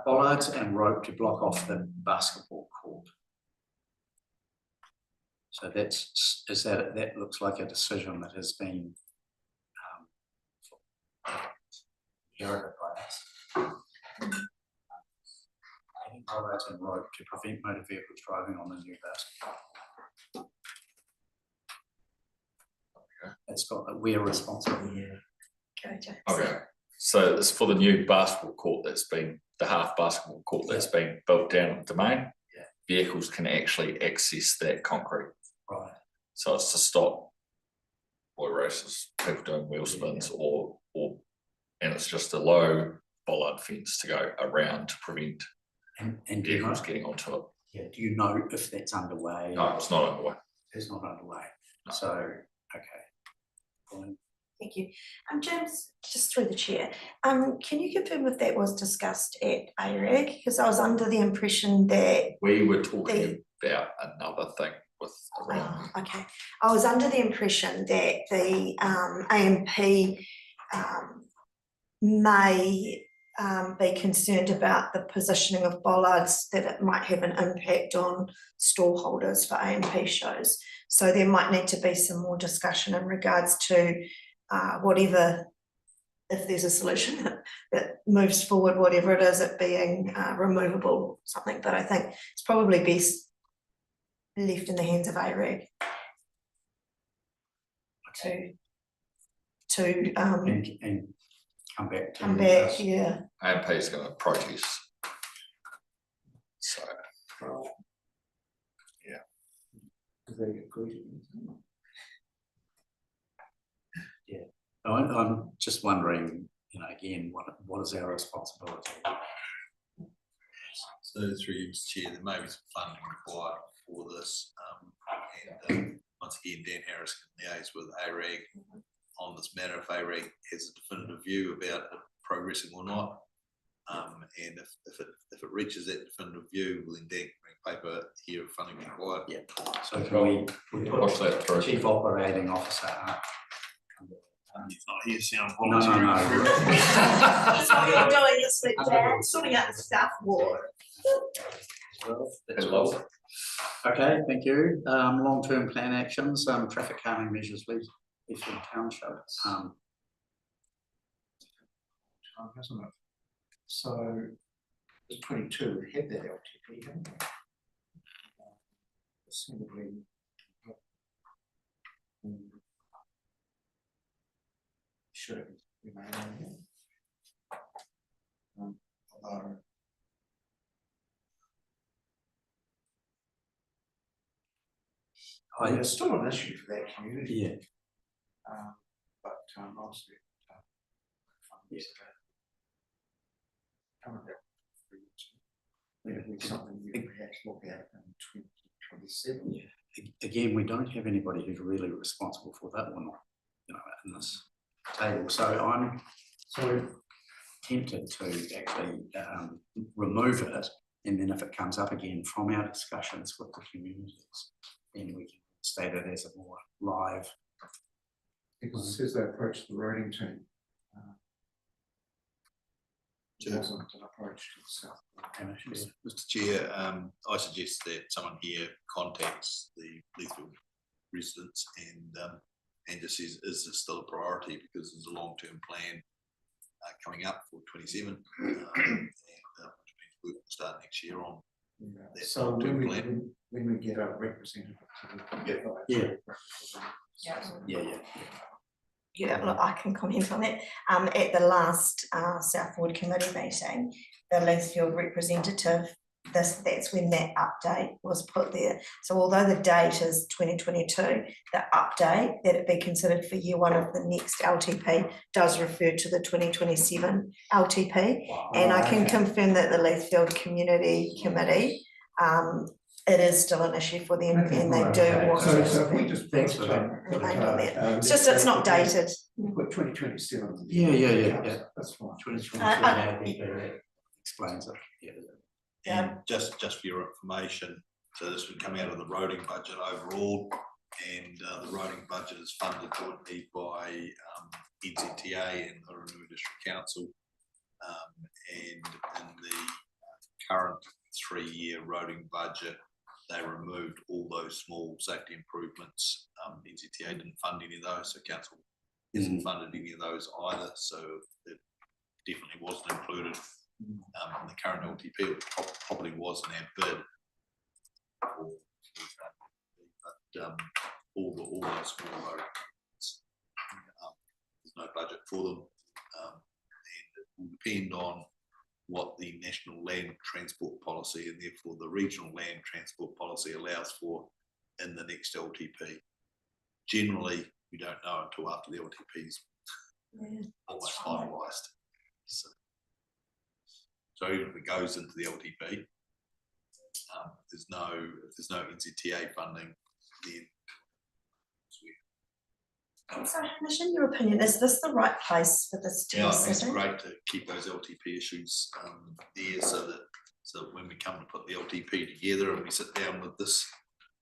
bollards and rope to block off the basketball court. So that looks like a decision that has been inherited by us. Bollards and rope to prevent motor vehicles driving on the new basketball. It's got that we're responsible here. Go, James. Okay, so it's for the new basketball court the half basketball court that's been built down at Domain. Yeah. Vehicles can actually access that concrete. Right. So it's to stop boy races, people doing wheel spins, or and it's just a low bollard fence to go around to prevent and vehicles getting onto it. Yeah. Do you know if that's underway? No, it's not underway. It's not underway. No. So okay. Fine. Thank you. James, just through the chair, can you confirm if that was discussed at ARAG? Because I was under the impression that We were talking about another thing with around. okay. I was under the impression that the AMP may be concerned about the positioning of bollards, that it might have an impact on stall holders for AMP shows. So there might need to be some more discussion in regards to whatever, if there's a solution that moves forward, whatever it is, it being removable or something. But I think it's probably best left in the hands of ARAG to And come back to come back, us. yeah. AMP is going to protest. So Yeah. I'm just wondering, again, what is our responsibility? So through you, Mr. Chair, there may be some funding required for this. And once again, Dan Harris can liaise with ARAG on this matter if ARAG has a definitive view about it progressing or not. And if it reaches that definitive view, well, then Dan can bring paper here of funding required. Yeah. So can we watch that through. Chief Operating Officer up? He's not here, sound No. That's what you're doing this week, Dad, sorting out the staff ward. Hello. Okay, thank you. Long-term plan actions, traffic calming measures, Eastern Township. Hasn't it? So it's 22, we had that LTP, haven't we? Assembly. Should have remained on here. Although it's still an issue for that community. Yeah. But obviously, Yes. Coming back. It'll be something you perhaps look at in 2027. Yeah. again, we don't have anybody who's really responsible for that one, you know, in this table. So I'm so tempted to actually remove it, and then if it comes up again from our discussions with the communities, then we can state it as a more live. Because it says they approach the roading team. It wasn't an approach to the south. Mr. Chair, I suggest that someone here contacts the Leithfield residents and just says, is this still a priority? Because there's a long-term plan coming up for 27, and which means we will start next year on that So long-term plan. when we get a representative to Yeah, look, I can comment on that. At the last South Ward Committee meeting, the Leithfield representative, that's when that update was put there. So although the date is 2022, the update that it be considered for year one of the next LTP does refer to the 2027 LTP. And I can confirm that the Leithfield Community Committee, it is still an issue for them, and they do want So to if we just Thanks for that. remain on that. It's just, it's not dated. Put 2027. Yeah. That's fine. 2023 explains it. Yeah. And just for your information, so this would come out of the roading budget overall, and the roading budget is funded jointly by NZTA and the Hanmer District Council, and in the current 3-year roading budget, they removed all those small safety improvements. NZTA didn't fund any of those, so council hasn't funded any of those either, so it definitely wasn't included in the current LTP. It probably was in our bid, but all those small road improvements, there's no budget for them, and it will depend on what the National Land Transport Policy and therefore the Regional Land Transport Policy allows for in the next LTP. Generally, we don't know until after the LTP's almost finalised. So even if it goes into the LTP, if there's no NZTA funding, then So Hamish, in your opinion, is this the right place for this to yeah, be I think it's sitting? great to keep those LTP issues there, so that when we come to put the LTP together and we sit down with this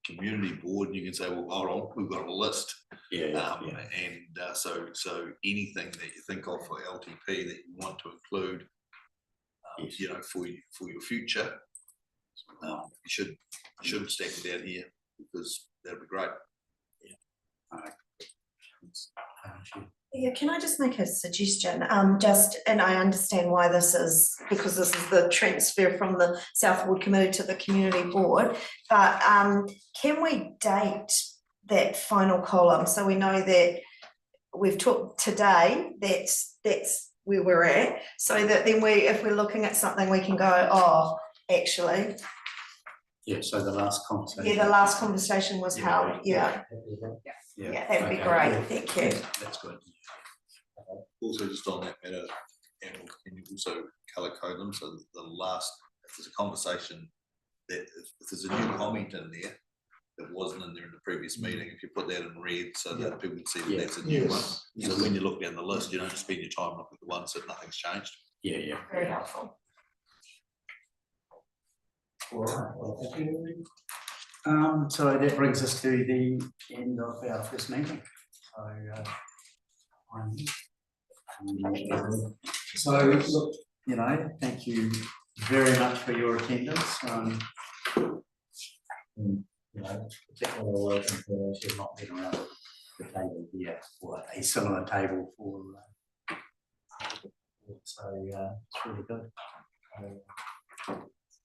community board, you can say, well, hold on, we've got a list. And so anything that you think of for LTP that you want to include, you know, for your future, you should stack it down here, because that'd be great. Yeah, can I just make a suggestion? And I understand why this is, because this is the transfer from the South Ward Committee to the Community Board, but can we date that final column so we know that we've talked today, that's where we're at, so that then if we're looking at something, we can go, oh, actually. Yeah, so the last conversation. Yeah, the last conversation was held, yeah, that would be great, thank you. That's good. Also, just on that matter, and can you also colour code them, so the last, if there's a conversation that if there's a new comment in there that wasn't in there in the previous meeting, if you put that in red so that people can see that that's a new one. So when you look down the list, you don't spend your time looking at the ones that nothing's changed. Very helpful. So that brings us to the end of our first meeting. So look, you know, thank you very much for your attendance. You know, particularly welcome to those who have not been around the table here, or a similar table for. So it's really good.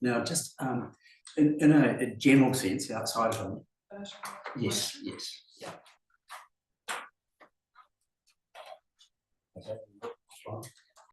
Now, just in a general sense, outside of them, yes, yeah. Okay.